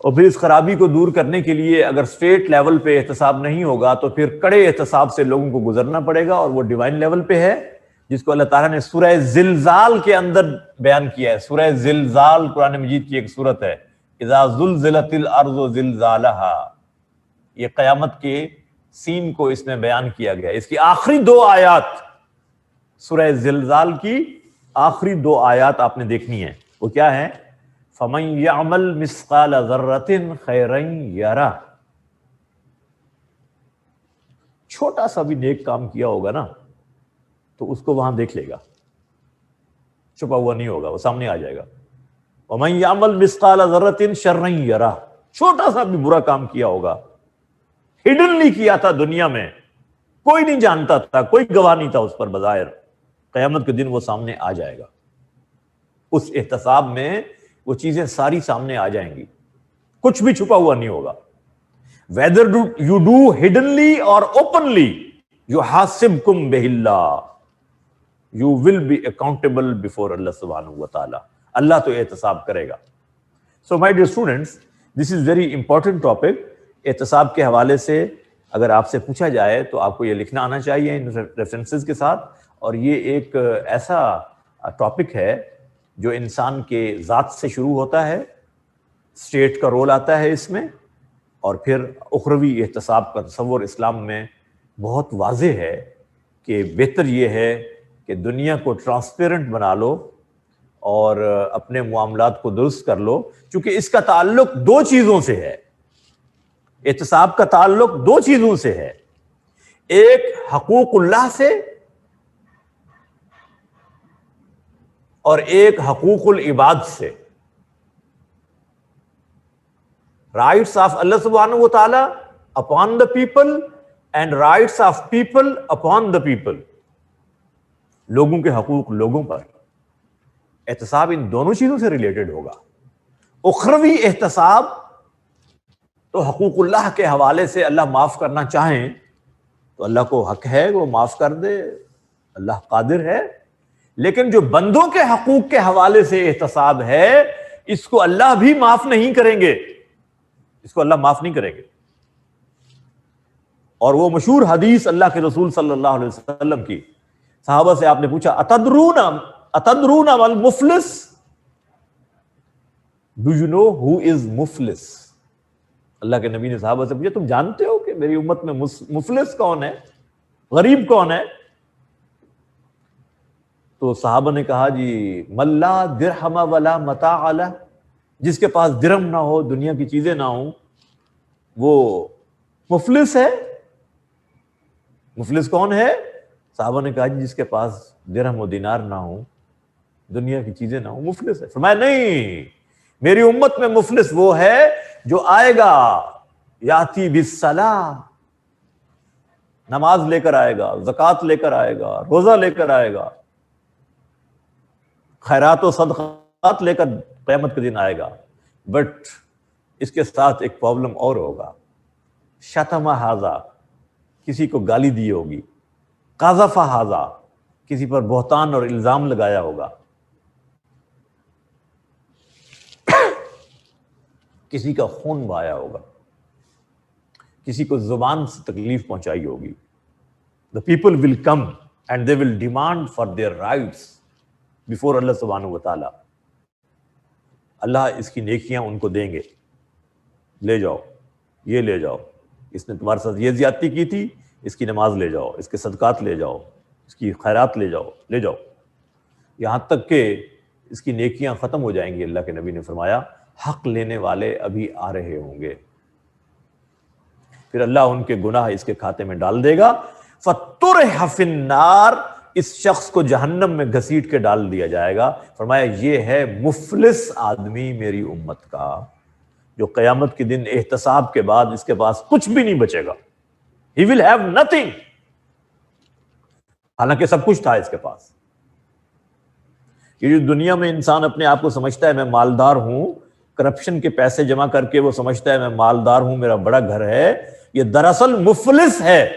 اور پھر اس خرابی کو دور کرنے کے لیے اگر اسٹیٹ لیول پہ احتساب نہیں ہوگا تو پھر کڑے احتساب سے لوگوں کو گزرنا پڑے گا، اور وہ ڈیوائن لیول پہ ہے جس کو اللہ تعالیٰ نے سورہ زلزال کے اندر بیان کیا ہے. سورہ زلزال قرآن مجید کی ایک سورت ہے، اذا زلزلت الارض زلزالہا. یہ قیامت کے سین کو اس میں بیان کیا گیا. اس کی آخری 2 آیات، سورہ زلزال کی آخری 2 آیات آپ نے دیکھنی ہے. وہ کیا ہے؟ فَمَن يَعْمَلْ مِثْقَالَ ذَرَّةٍ خَيْرًا يَرَهُ. چھوٹا سا بھی نیک کام کیا ہوگا نا تو اس کو وہاں دیکھ لے گا، چھپا ہوا نہیں ہوگا، وہ سامنے آ جائے گا. وَمَن يَعْمَلْ مِثْقَالَ ذَرَّةٍ شَرًّا يَرَهُ. چھوٹا سا بھی برا کام کیا ہوگا، ہڈنلی کیا تھا، دنیا میں کوئی نہیں جانتا تھا، کوئی گواہ نہیں تھا اس پر بظاہر، قیامت کے دن وہ سامنے آ جائے گا. اس احتساب میں وہ چیزیں ساری سامنے آ جائیں گی، کچھ بھی چھپا ہوا نہیں ہوگا. whether you do hiddenly or openly يحاسبكم به اللہ، you will be accountable before اللہ سبحانہ وتعالی. اللہ تو احتساب کرے گا. So my dear students, this is very important topic. احتساب کے حوالے سے اگر آپ سے پوچھا جائے تو آپ کو یہ لکھنا آنا چاہیے ان ریفرنسز کے ساتھ. اور یہ ایک ایسا ٹاپک ہے جو انسان کے ذات سے شروع ہوتا ہے، اسٹیٹ کا رول آتا ہے اس میں، اور پھر اخروی احتساب کا تصور اسلام میں بہت واضح ہے کہ بہتر یہ ہے کہ دنیا کو ٹرانسپیرنٹ بنا لو اور اپنے معاملات کو درست کر لو، چونکہ اس کا تعلق 2 چیزوں سے ہے. احتساب کا تعلق 2 چیزوں سے ہے، ایک حقوق اللہ سے اور ایک حقوق العباد سے. رائٹس آف اللہ سبحانہ و تعالی upon the people and rights of people upon the people. لوگوں کے حقوق لوگوں پر. احتساب ان دونوں چیزوں سے ریلیٹڈ ہوگا. اخروی احتساب تو حقوق اللہ کے حوالے سے اللہ معاف کرنا چاہیں تو اللہ کو حق ہے وہ معاف کر دے، اللہ قادر ہے. لیکن جو بندوں کے حقوق کے حوالے سے احتساب ہے اس کو اللہ بھی معاف نہیں کریں گے، اس کو اللہ معاف نہیں کریں گے. اور وہ مشہور حدیث اللہ کے رسول صلی اللہ علیہ وسلم کی، صحابہ سے آپ نے پوچھا اتدرون والمفلس، ڈو یو نو ہو از مفلس؟ اللہ کے نبی نے صحابہ سے پوچھا تم جانتے ہو کہ میری امت میں مفلس کون ہے، غریب کون ہے؟ تو صحابہ نے کہا جی من لا درہم ولا متاع لہ، جس کے پاس درہم نہ ہو، دنیا کی چیزیں نہ ہوں، وہ مفلس ہے. مفلس کون ہے؟ صحابہ نے کہا جی جس کے پاس درہم و دینار نہ ہوں، دنیا کی چیزیں نہ ہوں، مفلس ہے. فرمایا نہیں، میری امت میں مفلس وہ ہے جو آئے گا یاتی بالصلاۃ، نماز لے کر آئے گا، زکوٰۃ لے کر آئے گا، روزہ لے کر آئے گا، خیرات و صدقات صدقات لے کر قیامت کے دن آئے گا، بٹ اس کے ساتھ ایک پرابلم اور ہوگا، شتم ھذا، کسی کو گالی دی ہوگی، قذف ھذا، کسی پر بہتان اور الزام لگایا ہوگا، کسی کا خون بہایا ہوگا، کسی کو زبان سے تکلیف پہنچائی ہوگی. The people will come and they will demand for their rights before اللہ سبحانہ و تعالیٰ. اللہ اس کی نیکیاں ان کو دیں گے، لے جاؤ، یہ لے جاؤ، اس نے تمہارے ساتھ یہ زیادتی کی تھی، اس کی نماز لے جاؤ، اس کے صدقات لے جاؤ، اس کی خیرات لے جاؤ، لے جاؤ، یہاں تک کہ اس کی نیکیاں ختم ہو جائیں گی. اللہ کے نبی نے فرمایا حق لینے والے ابھی آ رہے ہوں گے، پھر اللہ ان کے گناہ اس کے کھاتے میں ڈال دے گا. فَطُرِحَ فِي النَّارِ، اس شخص کو جہنم میں گھسیٹ کے ڈال دیا جائے گا. فرمایا یہ ہے مفلس آدمی میری امت کا، جو قیامت کے دن احتساب کے بعد اس کے پاس کچھ بھی نہیں بچے گا. He will have nothing، حالانکہ سب کچھ تھا اس کے پاس. یہ جو دنیا میں انسان اپنے آپ کو سمجھتا ہے میں مالدار ہوں، کرپشن کے پیسے جمع کر کے وہ سمجھتا ہے میں مالدار ہوں، میرا بڑا گھر ہے، یہ دراصل مفلس ہے.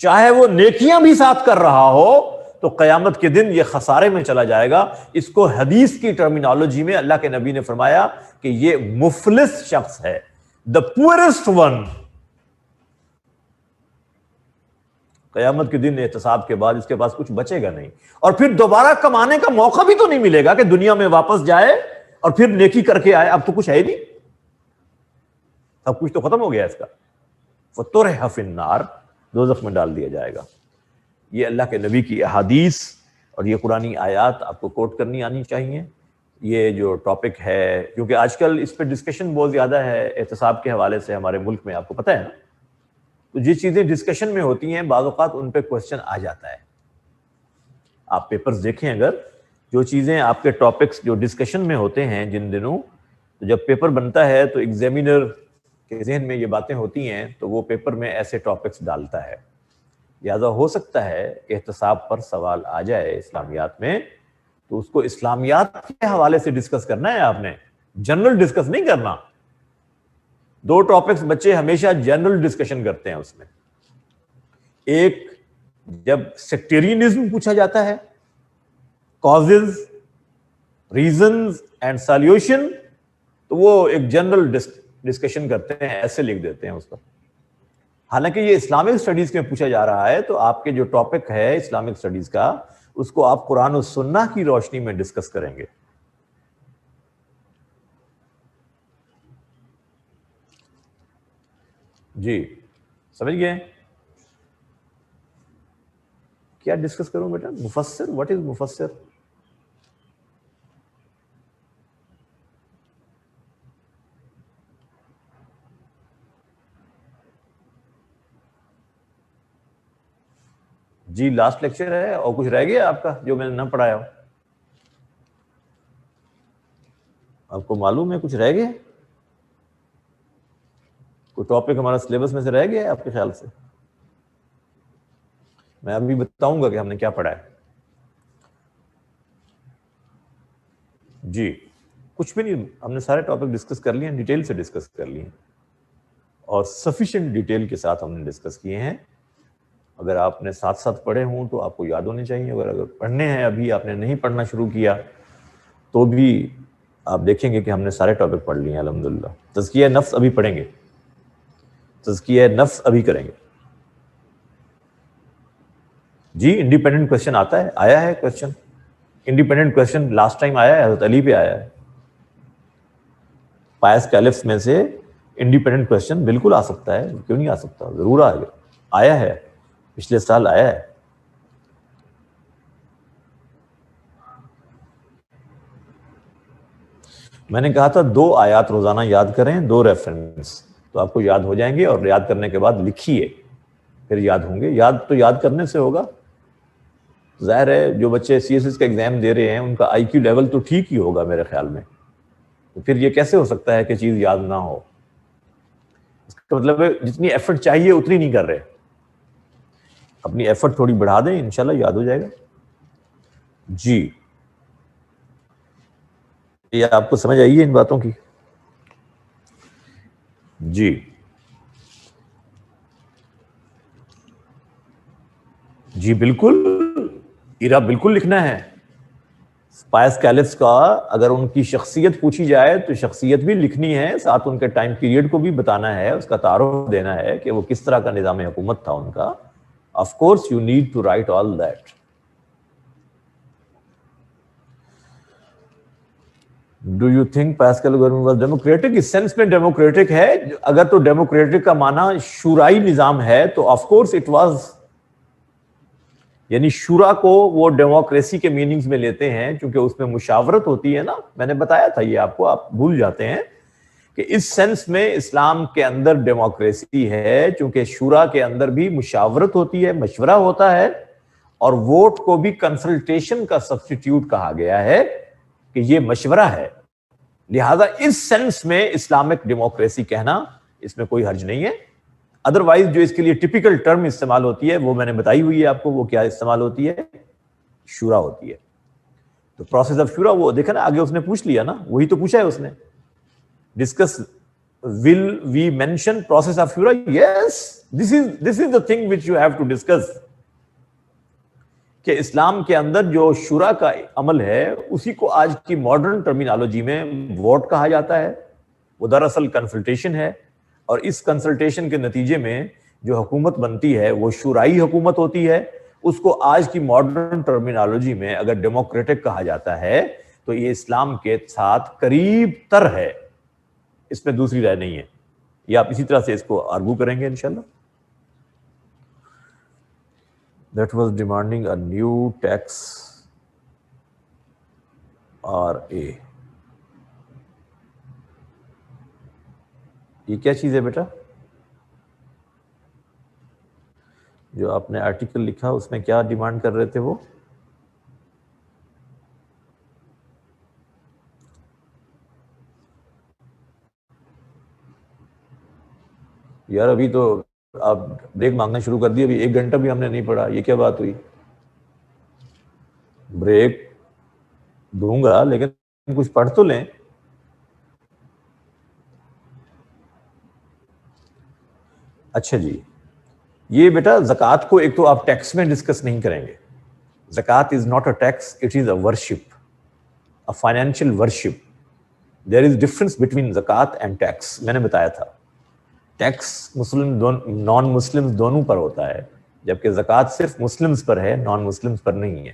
چاہے وہ نیکیاں بھی ساتھ کر رہا ہو تو قیامت کے دن یہ خسارے میں چلا جائے گا. اس کو حدیث کی ٹرمینالوجی میں اللہ کے نبی نے فرمایا کہ یہ مفلس شخص ہے، the poorest one. قیامت کے دن احتساب کے بعد اس کے پاس کچھ بچے گا نہیں، اور پھر دوبارہ کمانے کا موقع بھی تو نہیں ملے گا کہ دنیا میں واپس جائے اور پھر نیکی کر کے آئے. اب تو کچھ ہے نہیں، سب کچھ تو ختم ہو گیا اس کا. فَطُرِحَ فِي النَّارِ، دوزخ میں ڈال دیا جائے گا. یہ اللہ کے نبی کی احادیث اور یہ قرآنی آیات آپ کو کوٹ کرنی آنی چاہیے. یہ جو ٹاپک ہے، کیونکہ آج کل اس پہ ڈسکشن بہت زیادہ ہے احتساب کے حوالے سے ہمارے ملک میں، آپ کو پتہ ہے نا. تو جس چیزیں ڈسکشن میں ہوتی ہیں بعض اوقات ان پہ کوسچن آ جاتا ہے. آپ پیپرز دیکھیں، اگر جو چیزیں آپ کے ٹاپکس جو ڈسکشن میں ہوتے ہیں جن دنوں، تو جب پیپر بنتا ہے تو ایگزامینر کے ذہن میں یہ باتیں ہوتی ہیں تو وہ پیپر میں ایسے ٹاپکس ڈالتا ہے. لہٰذا ہو سکتا ہے کہ احتساب پر سوال آ جائے اسلامیات میں، تو اس کو اسلامیات کے حوالے سے ڈسکس کرنا ہے. آپ نے جنرل ڈسکس نہیں کرنا. 2 ٹاپکس بچے ہمیشہ جنرل ڈسکشن کرتے ہیں اس میں. ایک جب سیکٹیرینزم پوچھا جاتا ہے، کازز، ریزنز اینڈ سالوشن، تو وہ ایک جنرل ڈسکشن کرتے ہیں، ایسے لکھ دیتے ہیں اس پر. حالانکہ یہ اسلامک اسٹڈیز میں پوچھا جا رہا ہے، تو آپ کے جو ٹاپک ہے اسلامک اسٹڈیز کا، اس کو آپ قرآن و سنہ کی روشنی میں ڈسکس کریں گے. جی سمجھ گئے؟ کیا ڈسکس کروں بیٹا؟ مفسر، واٹ از مفسر؟ جی لاسٹ لیکچر ہے، اور کچھ رہ گیا آپ کا جو میں نے نہ پڑھایا ہو؟ آپ کو معلوم ہے کچھ رہ گیا؟ کوئی ٹاپک ہمارا سلیبس میں سے رہ گیا ہے آپ کے خیال سے؟ میں ابھی بتاؤں گا کہ ہم نے کیا پڑھا ہے. جی کچھ بھی نہیں، ہم نے سارے ٹاپک ڈسکس کر لیے ہیں، ڈیٹیل سے ڈسکس کر لیے ہیں، اور سفیشینٹ ڈیٹیل کے ساتھ ہم نے ڈسکس کیے ہیں. اگر آپ نے ساتھ ساتھ پڑھے ہوں تو آپ کو یاد ہونے چاہیے. اگر پڑھنے ہیں، ابھی آپ نے نہیں پڑھنا شروع کیا، تو بھی آپ دیکھیں گے کہ ہم نے سارے ٹاپک پڑھ لیے ہیں الحمدللہ. تزکیہ نفس ابھی پڑھیں گے، تزکیہ نفس ابھی کریں گے. جی انڈیپینڈنٹ کوشچن آتا ہے، آیا ہے question, independent question last time آیا ہے، حضرت علی پہ آیا ہے. پائس کیلفس میں سے انڈیپینڈنٹ کوشچن بالکل آ سکتا ہے، کیوں نہیں آ سکتا؟ ضرور آیا ہے، پچھلے سال آیا ہے. میں نے کہا تھا 2 آیات روزانہ یاد کریں، 2 ریفرنس، تو آپ کو یاد ہو جائیں گے. اور یاد کرنے کے بعد لکھیے، پھر یاد ہوں گے. یاد تو یاد کرنے سے ہوگا. ظاہر ہے جو بچے CSS کا ایگزام دے رہے ہیں ان کا IQ لیول تو ٹھیک ہی ہوگا میرے خیال میں. تو پھر یہ کیسے ہو سکتا ہے کہ چیز یاد نہ ہو؟ اس کا مطلب ہے جتنی ایفرٹ چاہیے اتنی نہیں کر رہے. اپنی ایفرٹ تھوڑی بڑھا دیں، انشاءاللہ یاد ہو جائے گا. جی یہ آپ کو سمجھ آئی ہے ان باتوں کی؟ جی جی بالکل، ایرا بالکل لکھنا ہے. پائس کیلفس کا اگر ان کی شخصیت پوچھی جائے تو شخصیت بھی لکھنی ہے، ساتھ ان کے ٹائم پیریڈ کو بھی بتانا ہے، اس کا تعارف دینا ہے کہ وہ کس طرح کا نظام حکومت تھا ان کا. Of course you need to write all that. Do you think Pascal government was democratic? اس سینس میں ڈیموکریٹک ہے. اگر تو ڈیموکریٹک کا معنی شورائی نظام ہے تو آف کورس اٹ واز، یعنی شورا کو وہ ڈیموکریسی کے میننگز میں لیتے ہیں چونکہ اس میں مشاورت ہوتی ہے نا. میں نے بتایا تھا یہ آپ کو، آپ بھول جاتے ہیں کہ اس سینس میں اسلام کے اندر ڈیموکریسی ہے چونکہ شورا کے اندر بھی مشاورت ہوتی ہے، مشورہ ہوتا ہے، اور ووٹ کو بھی کنسلٹیشن کا سبسٹیٹیوٹ کہا گیا ہے کہ یہ مشورہ ہے. لہذا اس سینس میں اسلامک ڈیموکریسی کہنا اس میں کوئی حرج نہیں ہے. ادروائز جو اس کے لیے ٹپیکل ٹرم استعمال ہوتی ہے وہ میں نے بتائی ہوئی ہے آپ کو، وہ کیا استعمال ہوتی ہے؟ شورا ہوتی ہے. تو پروسیس آف شورا وہ دیکھا نا آگے اس نے پوچھ لیا نا، وہی تو پوچھا ہے اس نے. Discuss will we mention process of shura? Yes, this is the thing which you have to discuss. کہ اسلام کے اندر جو شورا کا عمل ہے اسی کو آج کی ماڈرن ٹرمینالوجی میں ووٹ کہا جاتا ہے. وہ دراصل کنسلٹیشن ہے، اور اس کنسلٹیشن کے نتیجے میں جو حکومت بنتی ہے وہ شورائی حکومت ہوتی ہے. اس کو آج کی ماڈرن ٹرمینالوجی میں اگر ڈیموکریٹک کہا جاتا ہے تو یہ اسلام کے ساتھ قریب تر ہے، اس میں دوسری رائے نہیں ہے. یہ آپ اسی طرح سے اس کو آرگو کریں گے انشاءاللہ. That was demanding a new tax RA. یہ کیا چیز ہے بیٹا جو آپ نے آرٹیکل لکھا، اس میں کیا ڈیمانڈ کر رہے تھے وہ؟ یار ابھی تو آپ بریک مانگنا شروع کر دی، ابھی 1 گھنٹہ بھی ہم نے نہیں پڑھا. یہ کیا بات ہوئی؟ بریک دوں گا لیکن کچھ پڑھ تو لیں. اچھا جی، یہ بیٹا زکوٰۃ کو ایک تو آپ ٹیکس میں ڈسکس نہیں کریں گے. زکوٰۃ is not a tax, it is a worship, a financial worship. There is difference between زکوٰۃ اینڈ ٹیکس. میں نے بتایا تھا ٹیکس نان مسلم دونوں پر ہوتا ہے، جبکہ زکوٰۃ صرف مسلمز پر ہے، نان مسلمز پر نہیں ہے.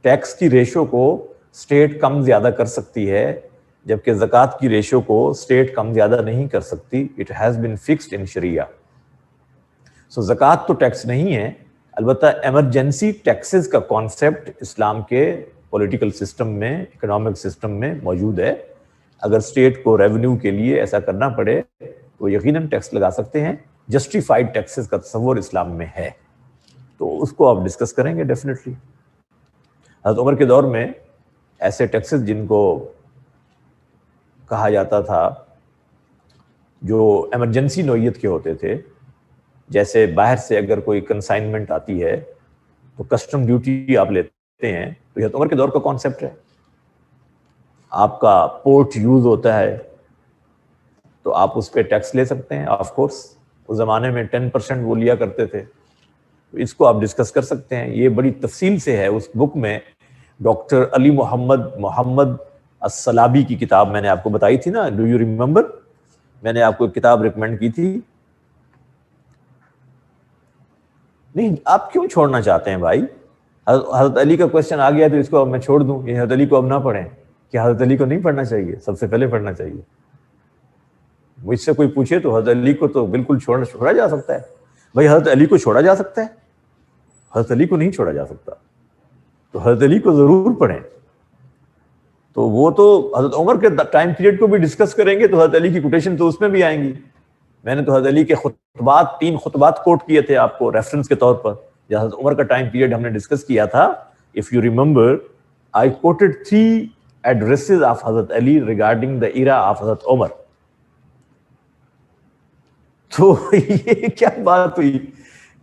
ٹیکس کی ریشو کو اسٹیٹ کم زیادہ کر سکتی ہے، جبکہ زکوٰۃ کی ریشو کو اسٹیٹ کم زیادہ نہیں کر سکتی. It has been fixed in Sharia. So zakat تو ٹیکس نہیں ہے، البتہ ایمرجنسی ٹیکسز کا کانسیپٹ اسلام کے پولیٹیکل سسٹم میں، اکنامک سسٹم میں موجود ہے. اگر اسٹیٹ کو ریونیو کے لیے ایسا کرنا پڑے تو یقیناً ٹیکس لگا سکتے ہیں. جسٹیفائڈ ٹیکسز کا تصور اسلام میں ہے، تو اس کو آپ ڈسکس کریں گے ڈیفینیٹلی. حضرت عمر کے دور میں ایسے ٹیکسز جن کو کہا جاتا تھا جو ایمرجنسی نوعیت کے ہوتے تھے، جیسے باہر سے اگر کوئی کنسائنمنٹ آتی ہے تو کسٹم ڈیوٹی آپ لیتے ہیں، تو یہ عمر کے دور کا کانسیپٹ ہے. آپ کا پورٹ یوز ہوتا ہے تو آپ اس پہ ٹیکس لے سکتے ہیں. آف کورس اس زمانے میں 10% وہ لیا کرتے تھے. تو اس کو آپ ڈسکس کر سکتے ہیں. یہ بڑی تفصیل سے ہے اس بک میں. ڈاکٹر علی محمد السلابی کی کتاب میں نے آپ کو بتائی تھی نا، ڈو یو ریممبر؟ میں نے آپ کو ایک کتاب ریکمینڈ کی تھی. نہیں، آپ کیوں چھوڑنا چاہتے ہیں بھائی؟ حضرت علی کا کوشچن آ گیا تو اس کو اب میں چھوڑ دوں؟ یہ حضرت علی کو اب نہ پڑھیں؟ کہ حضرت علی کو نہیں پڑھنا چاہیے؟ سب سے پہلے پڑھنا چاہیے. مجھ سے کوئی پوچھے تو حضرت علی کو تو بالکل چھوڑا جا سکتا ہے. بھائی حضرت علی کو چھوڑا جا سکتا ہے، حضرت علی کو نہیں چھوڑا جا سکتا. تو حضرت علی کو ضرور پڑھیں. تو وہ تو حضرت عمر کے ٹائم پیریڈ کو بھی ڈسکس کریں گے تو حضرت علی کی کوٹیشن تو اس میں بھی آئیں گی. میں نے تو حضرت علی کے خطبات 3 خطبات کوٹ کیے تھے آپ کو ریفرنس کے طور پر. جب حضرت عمر کا ٹائم پیریڈ ہم نے ڈسکس کیا تھا، if you remember, I quoted 3 addresses of حضرت علی ریگارڈنگ دا ایرا آف حضرت عمر. تو یہ کیا بات ہوئی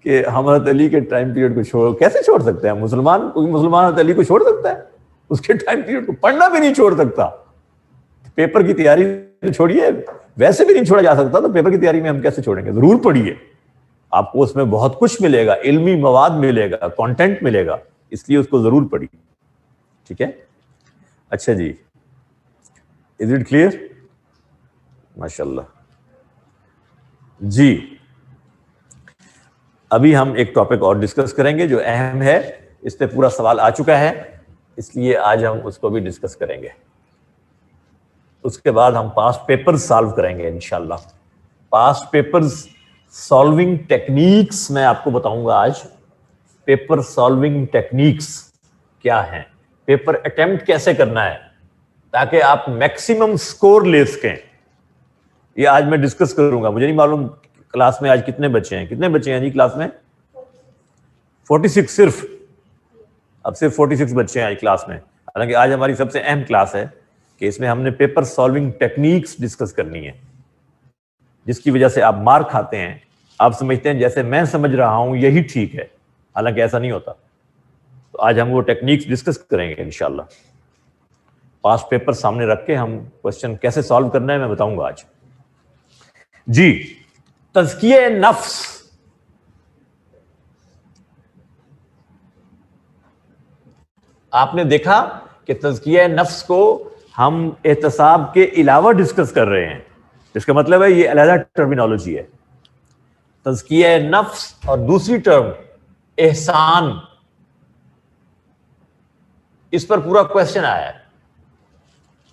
کہ ہم حضرت علی کے ٹائم پیریڈ کو کیسے چھوڑ سکتے ہیں؟ مسلمان حضرت علی کو چھوڑ سکتا ہے؟ اس کے ٹائم پیریڈ کو پڑھنا بھی نہیں چھوڑ سکتا. پیپر کی تیاری چھوڑیے, ویسے بھی نہیں چھوڑا جا سکتا, تو پیپر کی تیاری میں ہم کیسے چھوڑیں گے؟ ضرور پڑھیے, آپ کو اس میں بہت کچھ ملے گا, علمی مواد ملے گا, کانٹینٹ ملے گا, اس لیے اس کو ضرور پڑھیے. ٹھیک ہے, اچھا جی, از اٹ کلیئر؟ ماشاء اللہ. جی, ابھی ہم ایک ٹاپک اور ڈسکس کریں گے جو اہم ہے, اس پہ پورا سوال آ چکا ہے, اس لیے آج ہم اس کو بھی ڈسکس کریں گے. اس کے بعد ہم پاسٹ پیپر سالو کریں گے انشاءاللہ. پاسٹ پیپرز سالونگ ٹیکنیکس میں آپ کو بتاؤں گا آج. پیپر سالونگ ٹیکنیکس کیا ہیں, پیپر اٹیمپٹ کیسے کرنا ہے تاکہ آپ میکسیمم سکور لے سکیں, یہ آج میں ڈسکس کروں گا. مجھے نہیں معلوم کلاس میں آج کتنے بچے ہیں. کتنے بچے ہیں جی کلاس میں؟ 46 صرف. اب صرف 46 بچے ہیں آج کلاس میں. حالانکہ آج ہماری سب سے اہم کلاس ہے کہ اس میں ہم نے پیپر سالونگ ٹیکنیکس ڈسکس کرنی ہے, جس کی وجہ سے آپ مارک کھاتے ہیں. آپ سمجھتے ہیں جیسے میں سمجھ رہا ہوں یہی ٹھیک ہے, حالانکہ ایسا نہیں ہوتا. تو آج ہم وہ ٹیکنیکس ڈسکس کریں گے انشاءاللہ. پاسٹ پیپر سامنے رکھ کے ہم کوشچن کیسے سالو کرنا ہے میں بتاؤں گا آج. جی, تزکیہ نفس. آپ نے دیکھا کہ تزکیہ نفس کو ہم احتساب کے علاوہ ڈسکس کر رہے ہیں, اس کا مطلب ہے یہ علیحدہ ٹرمینالوجی ہے. تزکیہ نفس اور دوسری ٹرم احسان, اس پر پورا کوشچن آیا ہے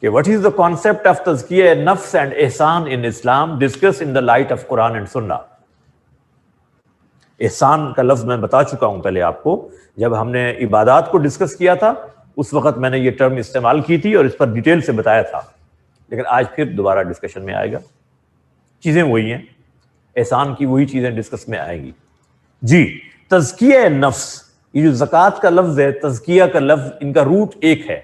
کہ what is the concept of تزکیہ نفس and Ehsan in Islam discussed in the light of Quran and Sunnah. احسان کا لفظ میں بتا چکا ہوں پہلے آپ کو, جب ہم نے عبادات کو ڈسکس کیا تھا اس وقت میں نے یہ ٹرم استعمال کی تھی اور اس پر ڈیٹیل سے بتایا تھا, لیکن آج پھر دوبارہ ڈسکشن میں آئے گا. چیزیں وہی ہیں, احسان کی وہی چیزیں ڈسکس میں آئیں گی. جی, تزکیہ نفس, یہ جو زکوٰۃ کا لفظ ہے, تزکیہ کا لفظ, ان کا روٹ ایک ہے.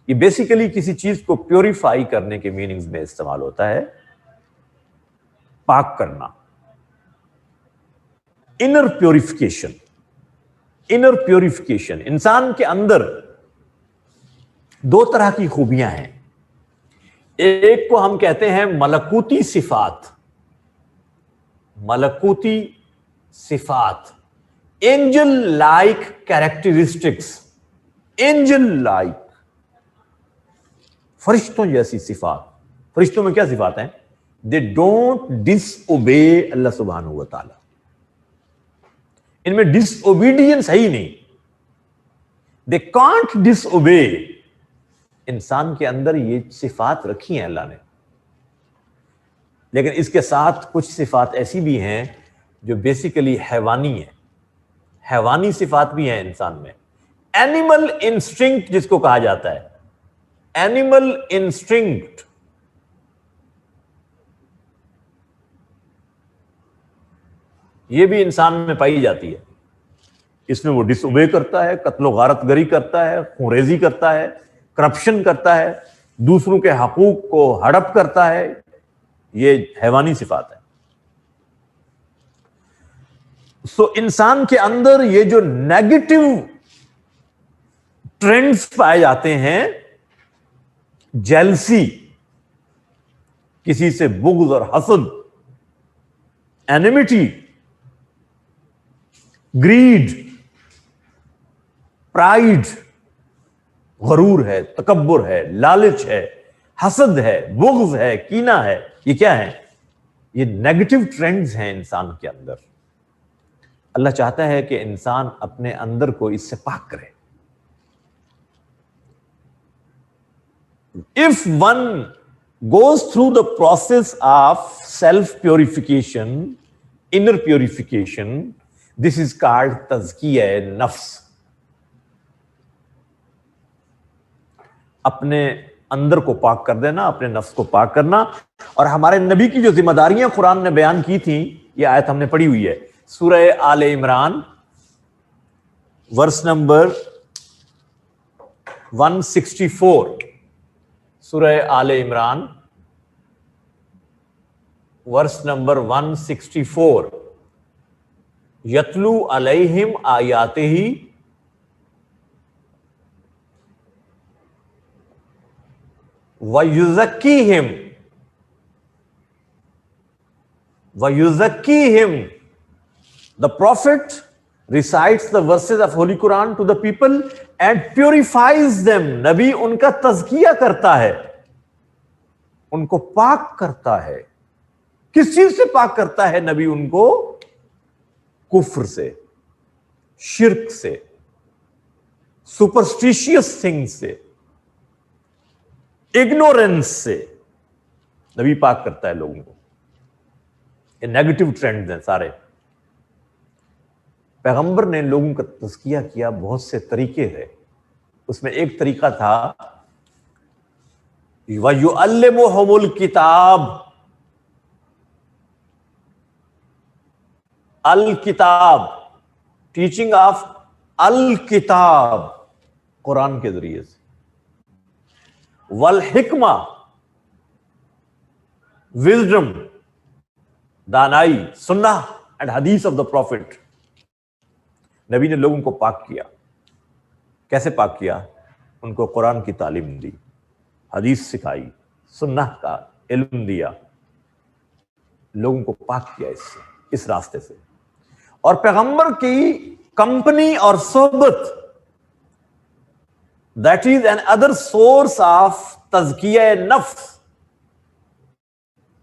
یہ بیسیکلی کسی چیز کو پیوریفائی کرنے کے میننگز میں استعمال ہوتا ہے, پاک کرنا, انر پیوریفیکیشن. Inner purification. انسان کے اندر دو طرح کی خوبیاں ہیں. ایک کو ہم کہتے ہیں ملکوتی صفات. ملکوتی صفات, angel like characteristics. Angel like, فرشتوں جیسی صفات. فرشتوں میں کیا صفات ہیں؟ دے ڈونٹ ڈس اوبے اللہ سبحانہ و تعالی. ان میں ڈس اوبیڈینس ہے ہی نہیں. They can't disobey. انسان کے اندر یہ صفات رکھی ہیں اللہ نے, لیکن اس کے ساتھ کچھ صفات ایسی بھی ہیں جو بیسیکلی حیوانی ہیں. حیوانی صفات بھی ہیں انسان میں. اینیمل انسٹنکٹ جس کو کہا جاتا ہے, اینیمل انسٹنکٹ. یہ بھی انسان میں پائی جاتی ہے. اس میں وہ ڈس اوبے کرتا ہے, قتل و غارت گری کرتا ہے, خونریزی کرتا ہے, کرپشن کرتا ہے, دوسروں کے حقوق کو ہڑپ کرتا ہے. یہ حیوانی صفات ہے. سو انسان کے اندر یہ جو نیگیٹو ٹرینڈز پائے جاتے ہیں, جیلسی, کسی سے بغض اور حسد, اینیمیٹی, گریڈ, پرائیڈ, غرور ہے, تکبر ہے, لالچ ہے, حسد ہے, بغض ہے, کینہ ہے, یہ کیا ہے؟ یہ نیگیٹو ٹرینڈز ہیں انسان کے اندر. اللہ چاہتا ہے کہ انسان اپنے اندر کو اس سے پاک کرے. If one goes through the process of self-purification, inner purification, this is called tazkiyah nafs. اپنے اندر کو پاک کر دینا, اپنے نفس کو پاک کرنا. اور ہمارے نبی کی جو ذمہ داریاں قرآن نے بیان کی تھیں, یہ آیت ہم نے پڑھی ہوئی ہے, سورہ آل عمران ورس نمبر 164. سورہ آل عمران ورس نمبر 164. یتلو علیہم آیاتہ وَيُزَكِّيهِمْ وَيُزَكِّيهِمْ. The Prophet recites the verses of Holy Quran to the people and purifies them. نبی ان کا تزکیہ کرتا ہے, ان کو پاک کرتا ہے. کس چیز سے پاک کرتا ہے نبی ان کو؟ کفر سے, شرک سے, سپرسٹیشیس تھنگ سے, اگنورینس سے نبی پاک کرتا ہے لوگوں کو. یہ نیگیٹو ٹرینڈز ہیں سارے. پیغمبر نے لوگوں کا تزکیہ کیا, بہت سے طریقے ہیں. اس میں ایک طریقہ تھا وَيُعَلِّمُهُمُ الْكِتَابَ. الکتاب, ٹیچنگ آف الکتاب, قرآن کے ذریعے سے. والحکمہ, وزڈم, دانائی, سنہ اینڈ حدیث آف دا پروفٹ. نبی نے لوگوں کو پاک کیا. کیسے پاک کیا؟ ان کو قرآن کی تعلیم دی, حدیث سکھائی, سنہ کا علم دیا, لوگوں کو پاک کیا اس سے, اس راستے سے. اور پیغمبر کی کمپنی اور صحبت, that is an other source of تزکیہ نفس.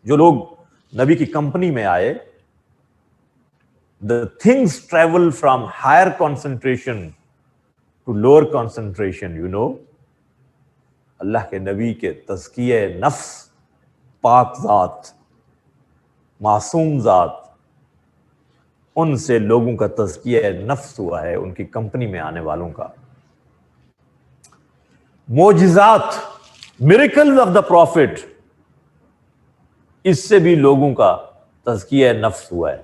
جو لوگ نبی کی کمپنی میں آئے, the things travel from higher concentration to lower concentration, you know. اللہ کے نبی کے تزکیہ نفس, پاک ذات, معصوم ذات, ان سے لوگوں کا تزکیہ نفس ہوا ہے, ان کی کمپنی میں آنے والوں کا. معجزات, miracles of the prophet, اس سے بھی لوگوں کا تزکیہ نفس ہوا ہے.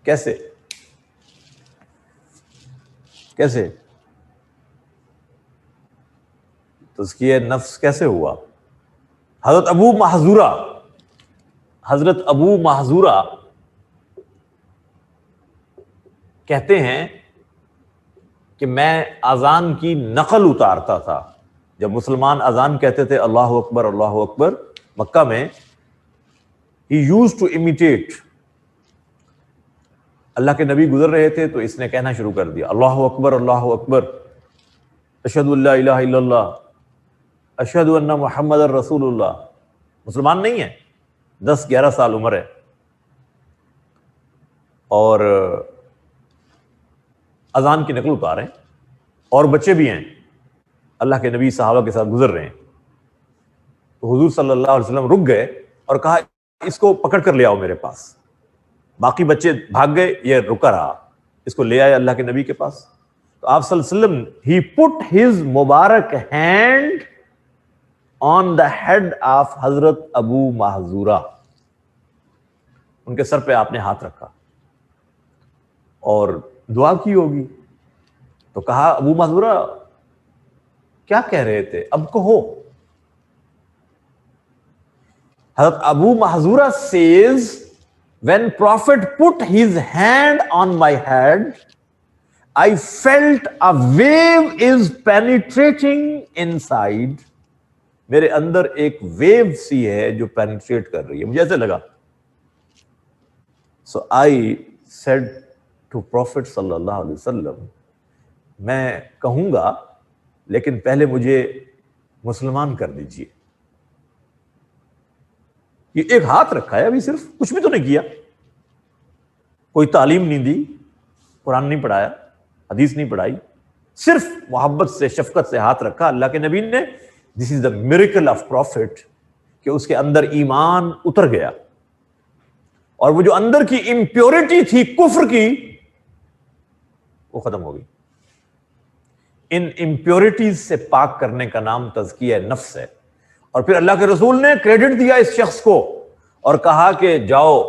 کیسے کیسے تزکیہ نفس کیسے ہوا؟ حضرت ابو محذورہ کہتے ہیں کہ میں اذان کی نقل اتارتا تھا. جب مسلمان اذان کہتے تھے اللہ اکبر اللہ اکبر مکہ میں, he used to imitate. اللہ کے نبی گزر رہے تھے تو اس نے کہنا شروع کر دیا اللہ اکبر اشہد ان لا الہ الا اللہ اشہد ان محمد رسول اللہ. مسلمان نہیں ہے, 10-11 سال عمر ہے, اور اذان کی نقل اتار رہے ہیں, اور بچے بھی ہیں. اللہ کے نبی صحابہ کے ساتھ گزر رہے ہیں. تو حضور صلی اللہ علیہ وسلم رک گئے اور کہا اس کو پکڑ کر لے آؤ میرے پاس. باقی بچے بھاگ گئے, یہ رکا رہا, اس کو لے آئے اللہ کے نبی کے پاس. تو آپ صلی اللہ علیہ وسلم he put his Mubarak hand on the head of حضرت ابو محذورہ. ان کے سر پہ آپ نے ہاتھ رکھا اور دعا کی ہوگی. تو کہا ابو محذورہ کیا کہہ رہے تھے, اب کہو. حضرت ابو Mahdhura says when prophet put his hand on my head I felt a wave is penetrating inside. میرے اندر ایک ویو سی ہے جو پینیٹریٹ کر رہی ہے, مجھے ایسے لگا. So I said to Prophet صلی اللہ علیہ وسلم, میں کہوں گا لیکن پہلے مجھے مسلمان کر دیجئے. یہ ایک ہاتھ رکھا ہے, ابھی صرف کچھ بھی تو نہیں کیا, کوئی تعلیم نہیں دی, قرآن نہیں پڑھایا, حدیث نہیں پڑھائی, صرف محبت سے شفقت سے ہاتھ رکھا اللہ کے نبی نے. دس is the miracle of profit, کہ اس کے اندر ایمان اتر گیا, اور وہ جو اندر کی امپیورٹی تھی کفر کی وہ ختم ہو گئی. ان امپیورٹیز سے پاک کرنے کا نام تزکیہ نفس ہے. اور پھر اللہ کے رسول نے کریڈٹ دیا اس شخص کو اور کہا کہ جاؤ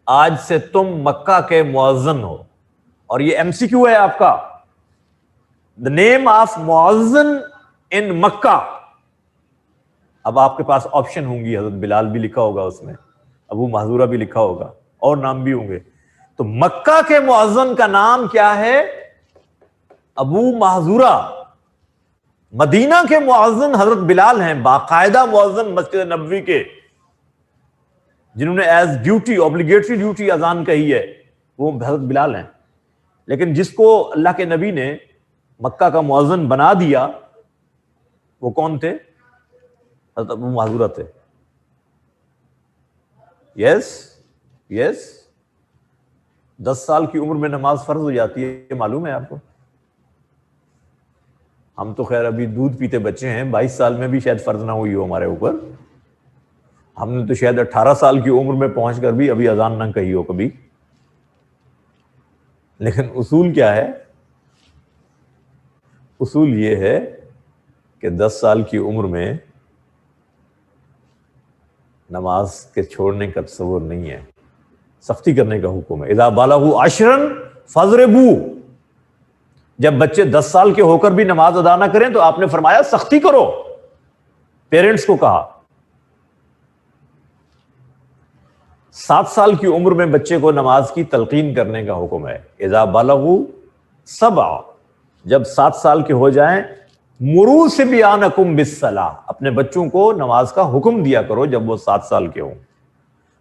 آج سے تم مکہ کے مؤذن ہو. اور یہ ایم سی کیو ہے آپ کا, دا نیم آف مؤذن ان مکہ. اب آپ کے پاس آپشن ہوں گی, حضرت بلال بھی لکھا ہوگا اس میں, ابو محذورہ بھی لکھا ہوگا, اور نام بھی ہوں گے. تو مکہ کے مؤذن کا نام کیا ہے؟ ابو محذورہ. مدینہ کے مؤذن حضرت بلال ہیں، باقاعدہ مؤذن مسجد نبوی کے، جنہوں نے ایز ڈیوٹی، اوبلیگیٹری ڈیوٹی اذان کہی ہے، وہ حضرت بلال ہیں۔ لیکن جس کو اللہ کے نبی نے مکہ کا مؤذن بنا دیا وہ کون تھے؟ حضرت ابو معذورہ تھے۔ یس 10 سال کی عمر میں نماز فرض ہو جاتی ہے، معلوم ہے آپ کو؟ ہم تو خیر ابھی دودھ پیتے بچے ہیں، 22 سال میں بھی شاید فرض نہ ہوئی ہو ہمارے اوپر، ہم نے تو شاید 18 سال کی عمر میں پہنچ کر بھی ابھی اذان نہ کہی ہو کبھی۔ لیکن اصول کیا ہے؟ اصول یہ ہے کہ 10 سال کی عمر میں نماز کے چھوڑنے کا تصور نہیں ہے، سختی کرنے کا حکم ہے۔ اذا بالغوا 10 فاضربوا، جب بچے 10 سال کے ہو کر بھی نماز ادا نہ کریں تو آپ نے فرمایا سختی کرو، پیرنٹس کو کہا۔ 7 سال کی عمر میں بچے کو نماز کی تلقین کرنے کا حکم ہے۔ اذا بالغوا 7، جب 7 سال کے ہو جائیں، مروا صبیانکم بالصلاۃ، اپنے بچوں کو نماز کا حکم دیا کرو جب وہ 7 سال کے ہوں۔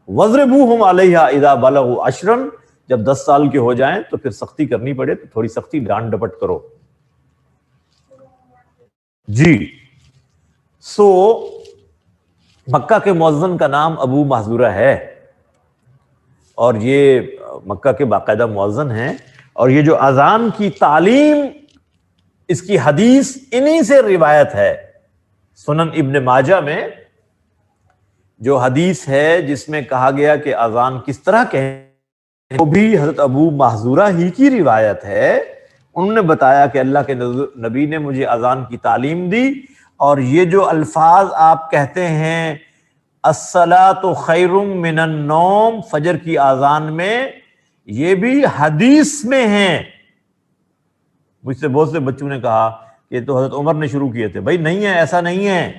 واضربوہم علیہا اذا بلغوا 10، جب 10 سال کے ہو جائیں تو پھر سختی کرنی پڑے تو تھوڑی سختی، ڈانٹ ڈپٹ کرو۔ جی سو مکہ کے مؤذن کا نام ابو محذورہ ہے، اور یہ مکہ کے باقاعدہ مؤذن ہیں، اور یہ جو اذان کی تعلیم، اس کی حدیث انہی سے روایت ہے۔ سنن ابن ماجہ میں جو حدیث ہے جس میں کہا گیا کہ اذان کس طرح کہیں، وہ بھی حضرت ابو محذورہ ہی کی روایت ہے۔ انہوں نے بتایا کہ اللہ کے نبی نے مجھے اذان کی تعلیم دی، اور یہ جو الفاظ آپ کہتے ہیں الصلاۃ خیر من النوم فجر کی اذان میں، یہ بھی حدیث میں ہیں۔ مجھ سے بہت سے بچوں نے کہا کہ تو حضرت عمر نے شروع کیے تھے۔ بھائی نہیں ہے، ایسا نہیں ہے،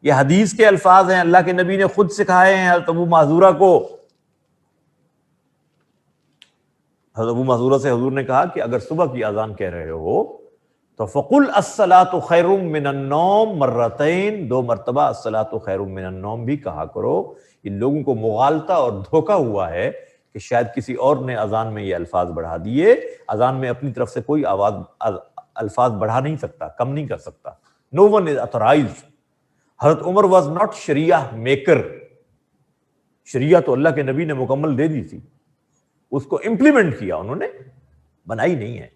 یہ حدیث کے الفاظ ہیں، اللہ کے نبی نے خود سکھائے ہیں حضرت ابو معذورہ کو۔ حضرت ابو معذورہ سے حضور نے کہا کہ اگر صبح کی اذان کہہ رہے ہو تو فقل الصلاۃ خیر من النوم مرتین، 2 مرتبہ الصلاۃ خیر من النوم بھی کہا کرو۔ ان لوگوں کو مغالطہ اور دھوکہ ہوا ہے کہ شاید کسی اور نے اذان میں یہ الفاظ بڑھا دیے۔ اذان میں اپنی طرف سے کوئی الفاظ بڑھا نہیں سکتا، کم نہیں کر سکتا۔ No one is authorized۔ حضرت عمر واز ناٹ شریعہ میکر، شریعہ تو اللہ کے نبی نے مکمل دے دی تھی، اس کو امپلیمنٹ کیا انہوں نے، بنائی نہیں ہے۔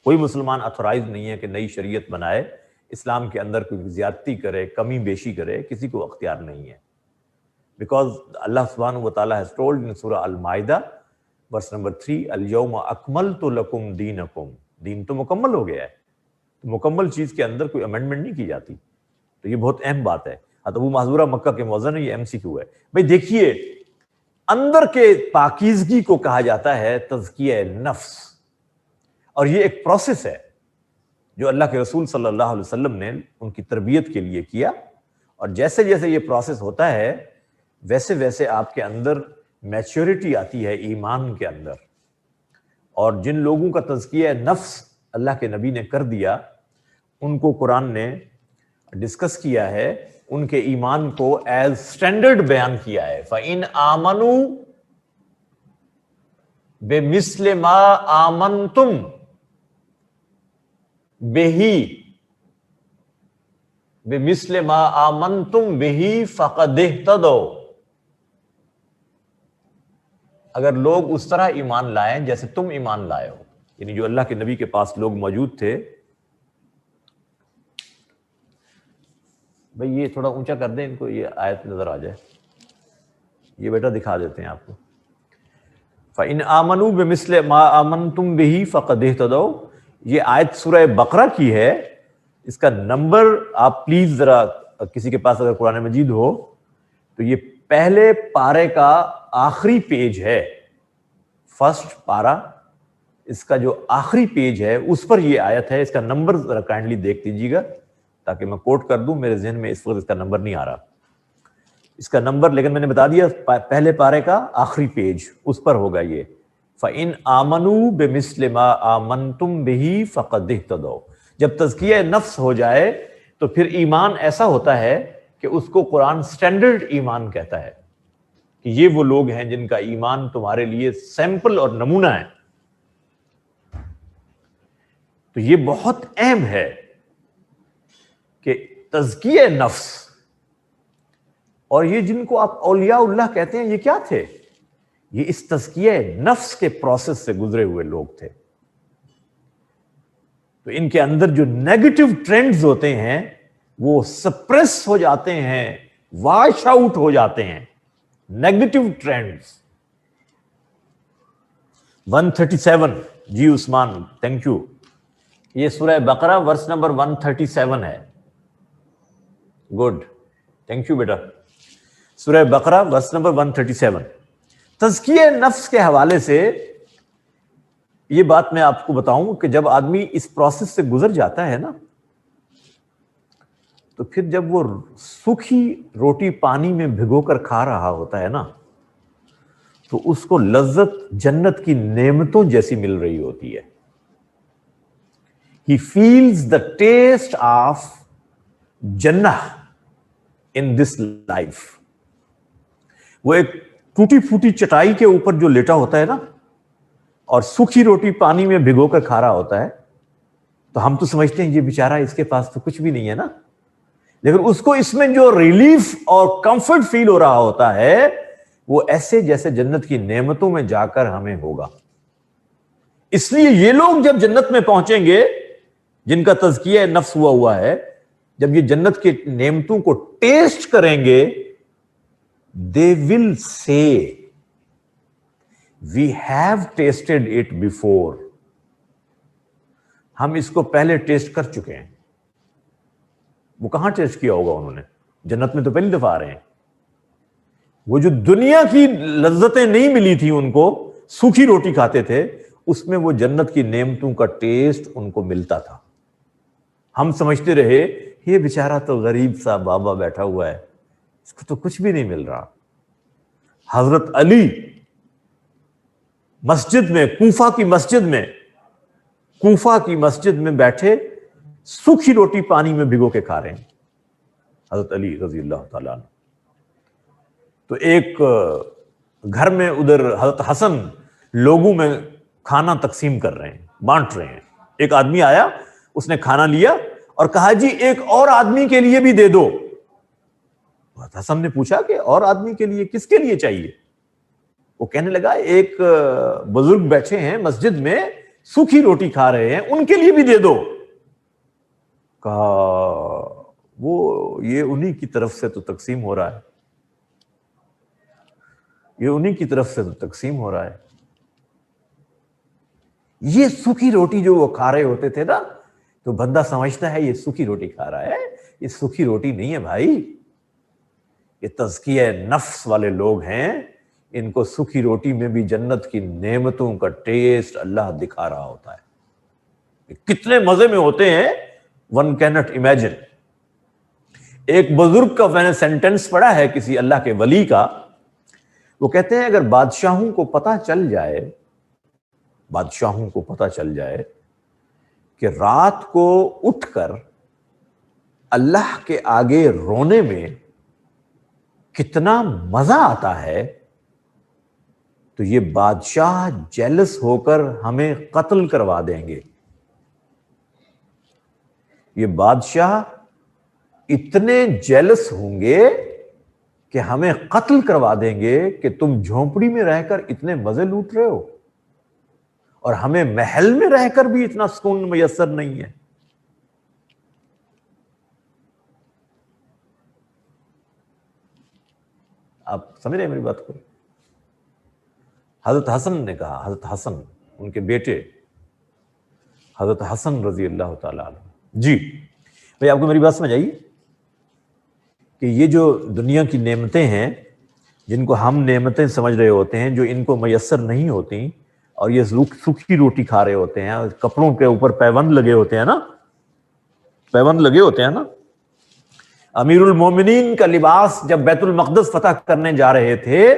کوئی مسلمان اتھورائز نہیں ہے کہ نئی شریعت بنائے، اسلام کے اندر کوئی زیادتی کرے، کمی بیشی کرے، کسی کو اختیار نہیں ہے۔ بیکاز اللہ سبحانہ و تعالیٰ has told in سورہ المائدہ verse number 3 الیوم اکملت لکم دینکم، دین تو مکمل ہو گیا ہے، تو مکمل چیز کے اندر کوئی امینڈمنٹ نہیں کی جاتی۔ تو یہ بہت اہم بات ہے۔ ابو معذورہ مکہ کے مؤذن ہے، یہ MCQ ہے۔ بھائی دیکھیے، اندر کے پاکیزگی کو کہا جاتا ہے تزکیہ نفس، اور یہ ایک پروسیس ہے جو اللہ کے رسول صلی اللہ علیہ وسلم نے ان کی تربیت کے لیے کیا، اور جیسے جیسے یہ پروسیس ہوتا ہے ویسے ویسے آپ کے اندر میچورٹی آتی ہے ایمان کے اندر۔ اور جن لوگوں کا تزکیہ نفس اللہ کے نبی نے کر دیا، ان کو قرآن نے ڈسکس کیا ہے، ان کے ایمان کو ایز سٹینڈرڈ بیان کیا ہے۔ فَإِنْ آمَنُوا بِمِثْلِ مَا آمَنْتُمْ بِهِ بِمِثْلِ مَا آمَنْتُمْ بِهِ فَقَدِ اهْتَدَوْا، اگر لوگ اس طرح ایمان لائیں جیسے تم ایمان لائے ہو، یعنی جو اللہ کے نبی کے پاس لوگ موجود تھے۔ بھئی یہ تھوڑا اونچا کر دیں ان کو، یہ آیت نظر آ جائے، یہ بیٹا دکھا دیتے ہیں آپ کو۔ فَإِنْ آمَنُوا بِمِثْلِ مَا آمَنْتُمْ بِهِ فَقَدِ اهْتَدَوْا، یہ آیت سورہ بقرہ کی ہے۔ اس کا نمبر آپ پلیز ذرا، کسی کے پاس اگر قرآن مجید ہو تو یہ پہلے پارے کا آخری پیج ہے، فرسٹ پارا، اس کا جو آخری پیج ہے اس پر یہ آیت ہے۔ اس کا نمبر ذرا کائنڈلی دیکھ لیجیے گا تاکہ میں کوٹ کر دوں، میرے ذہن میں اس وقت اس کا نمبر نہیں آ رہا، اس کا نمبر، لیکن میں نے بتا دیا پہلے پارے کا آخری پیج، اس پر ہوگا یہ۔ فَإِنْ آمَنُوا بِمِثْلِ مَا آمَنْتُمْ بِهِ فَقَدِ اهْتَدَوْا، جب تزکیہ نفس ہو جائے تو پھر ایمان ایسا ہوتا ہے کہ اس کو قرآن سٹینڈرڈ ایمان کہتا ہے کہ یہ وہ لوگ ہیں جن کا ایمان تمہارے لیے سیمپل اور نمونہ ہے. تو یہ بہت اہم ہے کہ تزکیہ نفس، اور یہ جن کو آپ اولیاء اللہ کہتے ہیں یہ کیا تھے؟ یہ اس تزکیہ نفس کے پروسیس سے گزرے ہوئے لوگ تھے. تو ان کے اندر جو نیگیٹو ٹرینڈز ہوتے ہیں وہ سپریس ہو جاتے ہیں، واش آؤٹ ہو جاتے ہیں نیگیٹو ٹرینڈز. 137 جی عثمان تھینک یو. یہ سورہ بقرہ ورس نمبر 137 ہے. گڈ تھینک یو بیٹا. سورہ بقرہ ورس نمبر 137. تزکیہ نفس کے حوالے سے یہ بات میں آپ کو بتاؤں کہ جب آدمی اس پروسیس سے گزر جاتا ہے نا تو پھر جب وہ سوکھی روٹی پانی میں بھگو کر کھا رہا ہوتا ہے نا تو اس کو لذت جنت کی نعمتوں جیسی مل رہی ہوتی ہے. He feels the taste of Jannah in this life. وہ ایک ٹوٹی پھوٹی چٹائی کے اوپر جو لیٹا ہوتا ہے نا اور سوکھی روٹی پانی میں بھگو کر کھا رہا ہوتا ہے تو ہم تو سمجھتے ہیں یہ بیچارہ اس کے پاس تو کچھ بھی نہیں ہے نا، لیکن اس کو اس میں جو ریلیف اور کمفرٹ فیل ہو رہا ہوتا ہے وہ ایسے جیسے جنت کی نعمتوں میں جا کر ہمیں ہوگا. اس لیے یہ لوگ جب جنت میں پہنچیں گے جن کا تزکیہ نفس ہوا ہے، جب یہ جنت کی نعمتوں کو ٹیسٹ کریں گے they will say we have tasted it before. ہم اس کو پہلے ٹیسٹ کر چکے ہیں. وہ کہاں ٹیسٹ کیا ہوگا انہوں نے؟ جنت میں تو پہلی دفعہ آ رہے ہیں. وہ جو دنیا کی لذتیں نہیں ملی تھی ان کو، سوکھی روٹی کھاتے تھے، اس میں وہ جنت کی نعمتوں کا ٹیسٹ ان کو ملتا تھا. ہم سمجھتے رہے یہ بیچارہ تو غریب سا بابا بیٹھا ہوا ہے، اس کو تو کچھ بھی نہیں مل رہا. حضرت علی مسجد میں، کوفہ کی مسجد میں بیٹھے سوکھی روٹی پانی میں بھگو کے کھا رہے ہیں حضرت علی رضی اللہ تعالیٰ عنہ. تو ایک گھر میں ادھر حضرت حسن لوگوں میں کھانا تقسیم کر رہے ہیں، بانٹ رہے ہیں. ایک آدمی آیا، اس نے کھانا لیا اور کہا جی ایک اور آدمی کے لیے بھی دے دو. حضرت حسن نے پوچھا کہ اور آدمی کے لیے کس کے لیے چاہیے؟ وہ کہنے لگا ایک بزرگ بیٹھے ہیں مسجد میں سوکھی روٹی کھا رہے ہیں، ان کے لیے بھی دے دو. کہا وہ یہ انہی کی طرف سے تو تقسیم ہو رہا ہے، یہ انہی کی طرف سے تو تقسیم ہو رہا ہے. یہ سوکھی روٹی جو وہ کھا رہے ہوتے تھے نا تو بندہ سمجھتا ہے یہ سوکھی روٹی کھا رہا ہے، یہ سوکھی روٹی نہیں ہے بھائی، یہ تزکیہ نفس والے لوگ ہیں. ان کو سوکھی روٹی میں بھی جنت کی نعمتوں کا ٹیسٹ اللہ دکھا رہا ہوتا ہے. کتنے مزے میں ہوتے ہیں ون کینٹ امیجن. ایک بزرگ کا میں نے سینٹینس پڑھا ہے کسی اللہ کے ولی کا، وہ کہتے ہیں اگر بادشاہوں کو پتہ چل جائے کہ رات کو اٹھ کر اللہ کے آگے رونے میں کتنا مزہ آتا ہے تو یہ بادشاہ جیلس ہو کر ہمیں قتل کروا دیں گے. یہ بادشاہ اتنے جیلس ہوں گے کہ ہمیں قتل کروا دیں گے کہ تم جھونپڑی میں رہ کر اتنے مزے لوٹ رہے ہو اور ہمیں محل میں رہ کر بھی اتنا سکون میسر نہیں ہے. آپ سمجھ رہے ہیں میری بات کو؟ حضرت حسن نے کہا، حضرت حسن ان کے بیٹے حضرت حسن رضی اللہ تعالیٰ عنہ. جی بھائی آپ کو میری بات سمجھ آئی کہ یہ جو دنیا کی نعمتیں ہیں جن کو ہم نعمتیں سمجھ رہے ہوتے ہیں، جو ان کو میسر نہیں ہوتی، اور یہ سوکھی روٹی کھا رہے ہوتے ہیں، کپڑوں کے اوپر پیوند لگے ہوتے ہیں نا. امیر المومنین کا لباس جب بیت المقدس فتح کرنے جا رہے تھے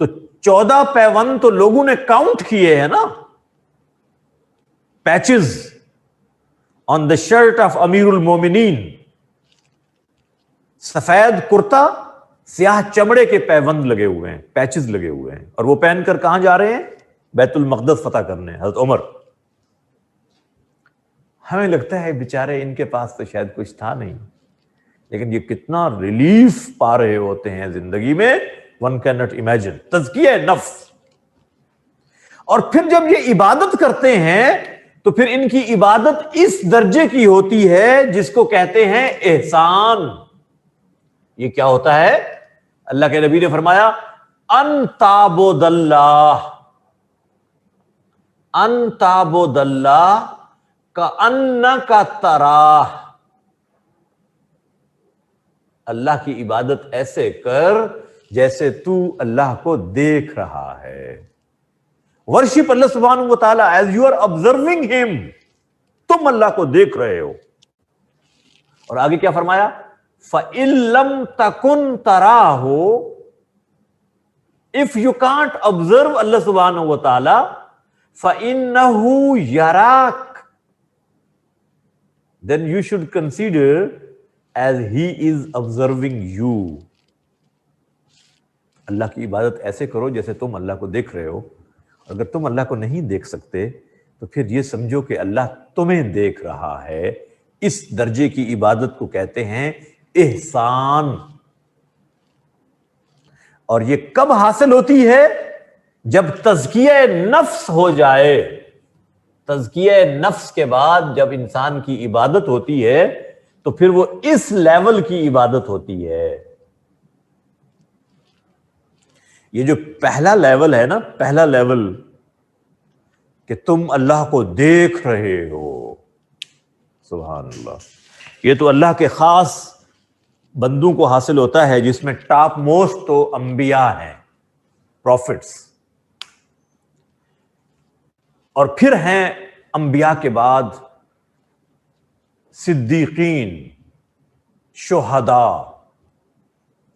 تو 14 پیوند تو لوگوں نے کاؤنٹ کیے ہیں نا، patches on the shirt of امیر المومنین. سفید کرتا، سیاہ چمڑے کے پیوند لگے ہوئے ہیں، پیچز لگے ہوئے ہیں، اور وہ پہن کر کہاں جا رہے ہیں؟ بیت المقدس فتح کرنے. حضرت عمر. ہمیں لگتا ہے بیچارے ان کے پاس تو شاید کچھ تھا نہیں، لیکن یہ کتنا ریلیف پا رہے ہوتے ہیں زندگی میں، ون کین ناٹ امیجن. تزکیہ نفس. اور پھر جب یہ عبادت کرتے ہیں تو پھر ان کی عبادت اس درجے کی ہوتی ہے جس کو کہتے ہیں احسان. یہ کیا ہوتا ہے؟ اللہ کے نبی نے فرمایا ان تعبد اللہ، ان تعبد اللہ کأنک تراہ. اللہ کی عبادت ایسے کر جیسے تو اللہ کو دیکھ رہا ہے. ورشپ اللہ سبحانہ و تعالی ایز یو آر آبزرونگ ہم. تم اللہ کو دیکھ رہے ہو. اور آگے کیا فرمایا؟ فَإِن لَمْ تَكُنْ تَرَاهُ. If you can't observe Allah subhanahu wa ta'ala, فَإِنَّهُ يَرَاكَ. Then you should consider as he is observing you. اللہ کی عبادت ایسے کرو جیسے تم اللہ کو دیکھ رہے ہو. اگر تم اللہ کو نہیں دیکھ سکتے تو پھر یہ سمجھو کہ اللہ تمہیں دیکھ رہا ہے. اس درجے کی عبادت کو کہتے ہیں احسان. اور یہ کب حاصل ہوتی ہے؟ جب تزکیہ نفس ہو جائے. تزکیہ نفس کے بعد جب انسان کی عبادت ہوتی ہے تو پھر وہ اس لیول کی عبادت ہوتی ہے. یہ جو پہلا لیول ہے نا، پہلا لیول کہ تم اللہ کو دیکھ رہے ہو، سبحان اللہ، یہ تو اللہ کے خاص بندوں کو حاصل ہوتا ہے، جس میں ٹاپ موسٹ تو انبیاء ہیں، پروفٹس، اور پھر ہیں انبیاء کے بعد صدیقین، شہداء،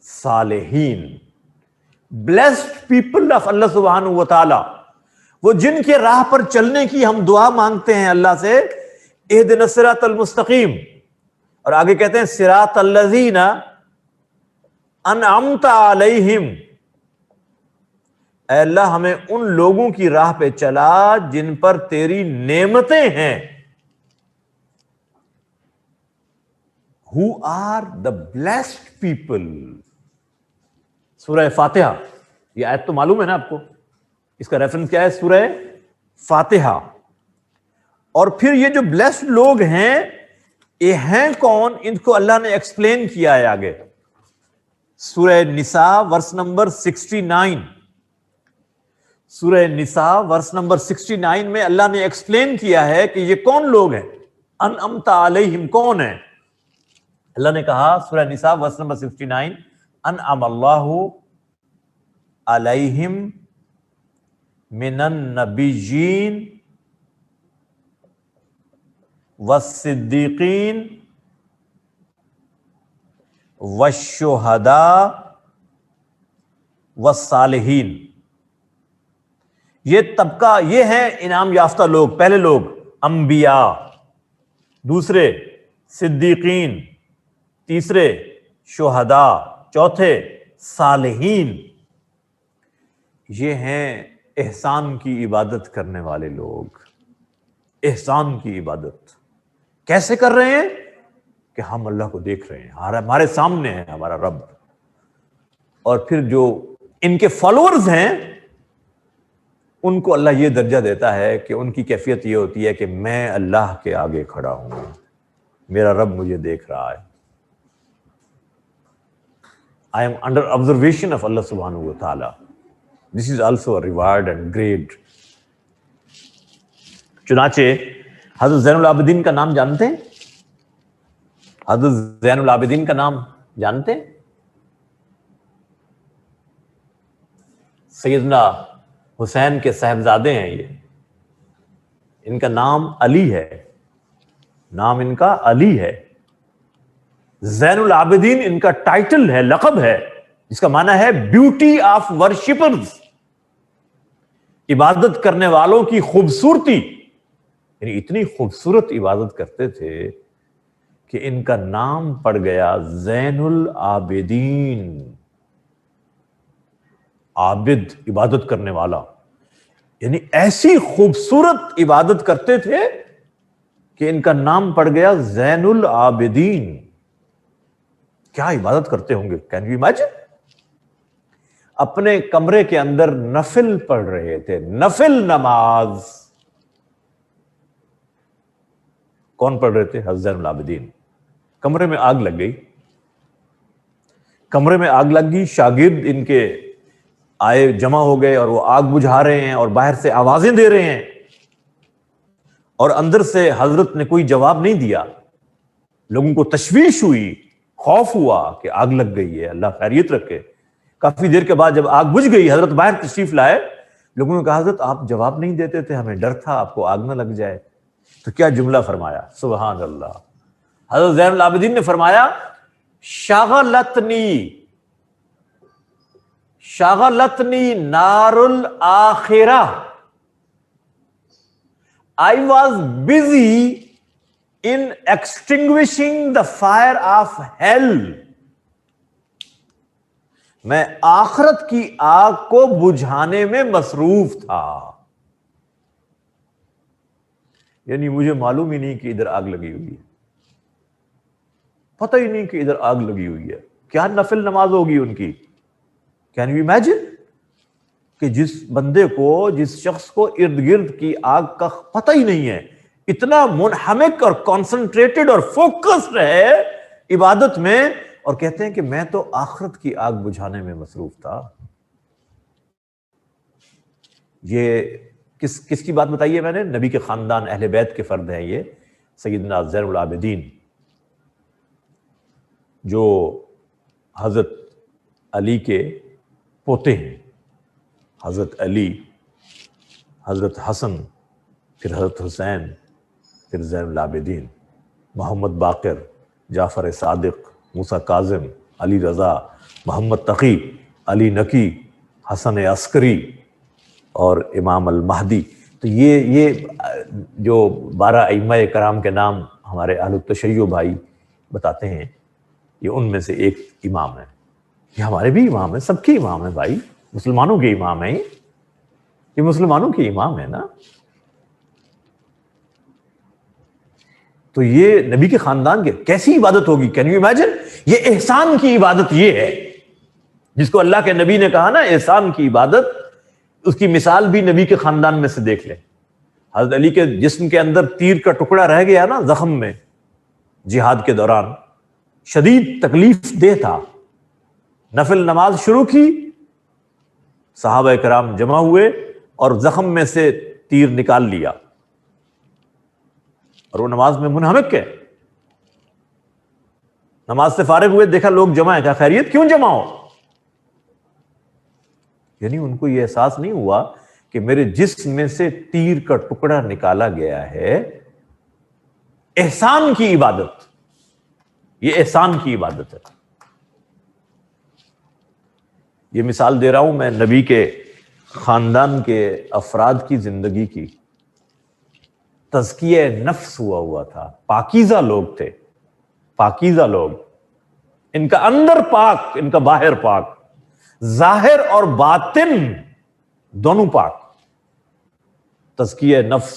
صالحین. blessed people of اللہ سبحانہ و تعالی، وہ جن کے راہ پر چلنے کی ہم دعا مانگتے ہیں اللہ سے، اہدنا الصراط المستقیم. اور آگے کہتے ہیں صراط الذین انعمت علیہم. اے اللہ ہمیں ان لوگوں کی راہ پہ چلا جن پر تیری نعمتیں ہیں. who are the blessed people. سورہ فاتحہ، یہ آیت تو معلوم ہے نا آپ کو، اس کا ریفرنس کیا ہے؟ سورہ فاتحہ. اور پھر یہ جو بلیسڈ لوگ ہیں یہ ہیں کون؟ ان کو اللہ نے ایکسپلین کیا ہے آگے. سورہ نساء ورس نمبر 69. سورہ نساء ورس نمبر 69 میں اللہ نے ایکسپلین کیا ہے کہ یہ کون لوگ ہیں. انعمت علیہم کون ہیں؟ اللہ نے کہا سورہ نساء ورس نمبر 69، انعم اللہ علیہم من النبیین والصدیقین والشہداء والصالحین. یہ طبقہ، یہ ہیں انعام یافتہ لوگ. پہلے لوگ انبیاء، دوسرے صدیقین، تیسرے شہداء، چوتھے صالحین. یہ ہیں احسان کی عبادت کرنے والے لوگ. احسان کی عبادت کیسے کر رہے ہیں؟ کہ ہم اللہ کو دیکھ رہے ہیں، ہمارے سامنے ہے ہمارا رب. اور پھر جو ان کے فالوورز ہیں ان کو اللہ یہ درجہ دیتا ہے کہ ان کی کیفیت یہ ہوتی ہے کہ میں اللہ کے آگے کھڑا ہوں، میرا رب مجھے دیکھ رہا ہے. I am under observation of Allah subhanahu wa ta'ala. This is also a reward and grade. چنانچہ حضرت زین العابدین کا نام جانتے ہیں؟ حضرت زین العابدین کا نام جانتے ہیں؟ سیدنا حسین کے صاحبزادے ہیں یہ. ان کا نام علی ہے، نام ان کا علی ہے. زین العابدین ان کا ٹائٹل ہے، لقب ہے، جس کا معنی ہے بیوٹی آف ورشپرز، عبادت کرنے والوں کی خوبصورتی. یعنی اتنی خوبصورت عبادت کرتے تھے کہ ان کا نام پڑ گیا زین العابدین، عابد عبادت کرنے والا. یعنی ایسی خوبصورت عبادت کرتے تھے کہ ان کا نام پڑ گیا زین العابدین. کیا عبادت کرتے ہوں گے، کین یو امیجن؟ اپنے کمرے کے اندر نفل پڑھ رہے تھے، نفل نماز. کون پڑھ رہے تھے؟ حضرت زین العابدین. کمرے میں آگ لگ گئی، کمرے میں آگ لگ گئی، شاگرد ان کے آئے، جمع ہو گئے اور وہ آگ بجھا رہے ہیں اور باہر سے آوازیں دے رہے ہیں، اور اندر سے حضرت نے کوئی جواب نہیں دیا. لوگوں کو تشویش ہوئی، خوف ہوا کہ آگ لگ گئی ہے، اللہ خیریت رکھے. کافی دیر کے بعد جب آگ بجھ گئی، حضرت باہر تشریف لائے. لوگوں نے کہا حضرت آپ جواب نہیں دیتے تھے، ہمیں ڈر تھا آپ کو آگ نہ لگ جائے. تو کیا جملہ فرمایا، سبحان اللہ. حضرت زین العابدین نے فرمایا شغلتنی نار الآخرہ. I was busy in extinguishing the fire of hell. میں آخرت کی آگ کو بجھانے میں مصروف تھا. یعنی مجھے معلوم ہی نہیں کہ ادھر آگ لگی ہوئی ہے، پتہ ہی نہیں کہ ادھر آگ لگی ہوئی ہے. کیا نفل نماز ہوگی ان کی. کین یو امیجن کہ جس بندے کو، جس شخص کو ارد گرد کی آگ کا پتہ ہی نہیں ہے، اتنا منہمک اور کانسنٹریٹڈ اور فوکسڈ ہے عبادت میں، اور کہتے ہیں کہ میں تو آخرت کی آگ بجھانے میں مصروف تھا. یہ کس کی بات بتائی ہے میں نے؟ نبی کے خاندان، اہل بیت کے فرد ہیں یہ سیدنا زین العابدین، جو حضرت علی کے پوتے ہیں. حضرت علی، حضرت حسن، پھر حضرت حسین، پھر زین العابدین، محمد باقر، جعفر صادق، موسیٰ کاظم، علی رضا، محمد تقی، علی نقی، حسن عسکری اور امام المہدی. تو یہ جو 12 ائمہ کرام کے نام ہمارے اہل التشیع بھائی بتاتے ہیں، یہ ان میں سے ایک امام ہے. یہ ہمارے بھی امام ہیں، سب کے امام ہیں بھائی، مسلمانوں کے امام ہیں. یہ مسلمانوں کے امام ہے نا. تو یہ نبی کے خاندان کے، کیسی عبادت ہوگی، کین یو امیجن؟ یہ احسان کی عبادت یہ ہے جس کو اللہ کے نبی نے کہا نا احسان کی عبادت. اس کی مثال بھی نبی کے خاندان میں سے دیکھ لیں. حضرت علی کے جسم کے اندر تیر کا ٹکڑا رہ گیا نا زخم میں، جہاد کے دوران شدید تکلیف دہ تھا. نفل نماز شروع کی، صحابہ کرام جمع ہوئے اور زخم میں سے تیر نکال لیا، اور وہ نماز میں منہمک ہے. نماز سے فارغ ہوئے، دیکھا لوگ جمع ہیں، کہا خیریت، کیوں جمع ہو؟ یعنی ان کو یہ احساس نہیں ہوا کہ میرے جسم میں سے تیر کا ٹکڑا نکالا گیا ہے. احسان کی عبادت، یہ احسان کی عبادت ہے. یہ مثال دے رہا ہوں میں نبی کے خاندان کے افراد کی زندگی کی. تزکیہ نفس ہوا تھا، پاکیزہ لوگ تھے، پاکیزہ لوگ. ان کا اندر پاک، ان کا باہر پاک، ظاہر اور باطن دونوں پاک. تزکیہ نفس.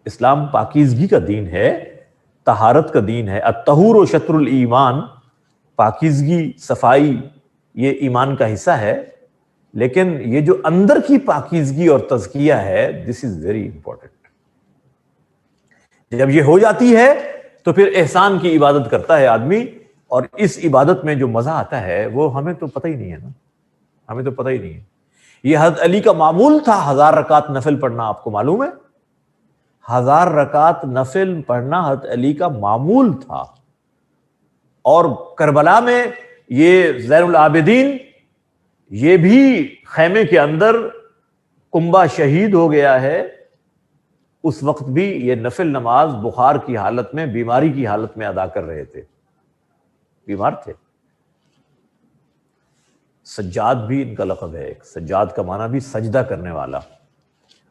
اسلام پاکیزگی کا دین ہے، طہارت کا دین ہے. الطہور و شطر الایمان، پاکیزگی، صفائی، یہ ایمان کا حصہ ہے. لیکن یہ جو اندر کی پاکیزگی اور تزکیہ ہے، دس از ویری امپورٹنٹ. جب یہ ہو جاتی ہے تو پھر احسان کی عبادت کرتا ہے آدمی، اور اس عبادت میں جو مزہ آتا ہے وہ ہمیں تو پتہ ہی نہیں ہے نا، ہمیں تو پتہ ہی نہیں ہے. یہ حضرت علی کا معمول تھا 1000 رکعت نفل پڑھنا، آپ کو معلوم ہے؟ 1000 رکعت نفل پڑھنا حضرت علی کا معمول تھا. اور کربلا میں یہ زین العابدین، یہ بھی خیمے کے اندر کنبہ شہید ہو گیا ہے. اس وقت بھی یہ نفل نماز بخار کی حالت میں، بیماری کی حالت میں ادا کر رہے تھے، بیمار تھے. سجاد بھی ان کا لقب ہے. ایک سجاد کا معنی بھی سجدہ کرنے والا،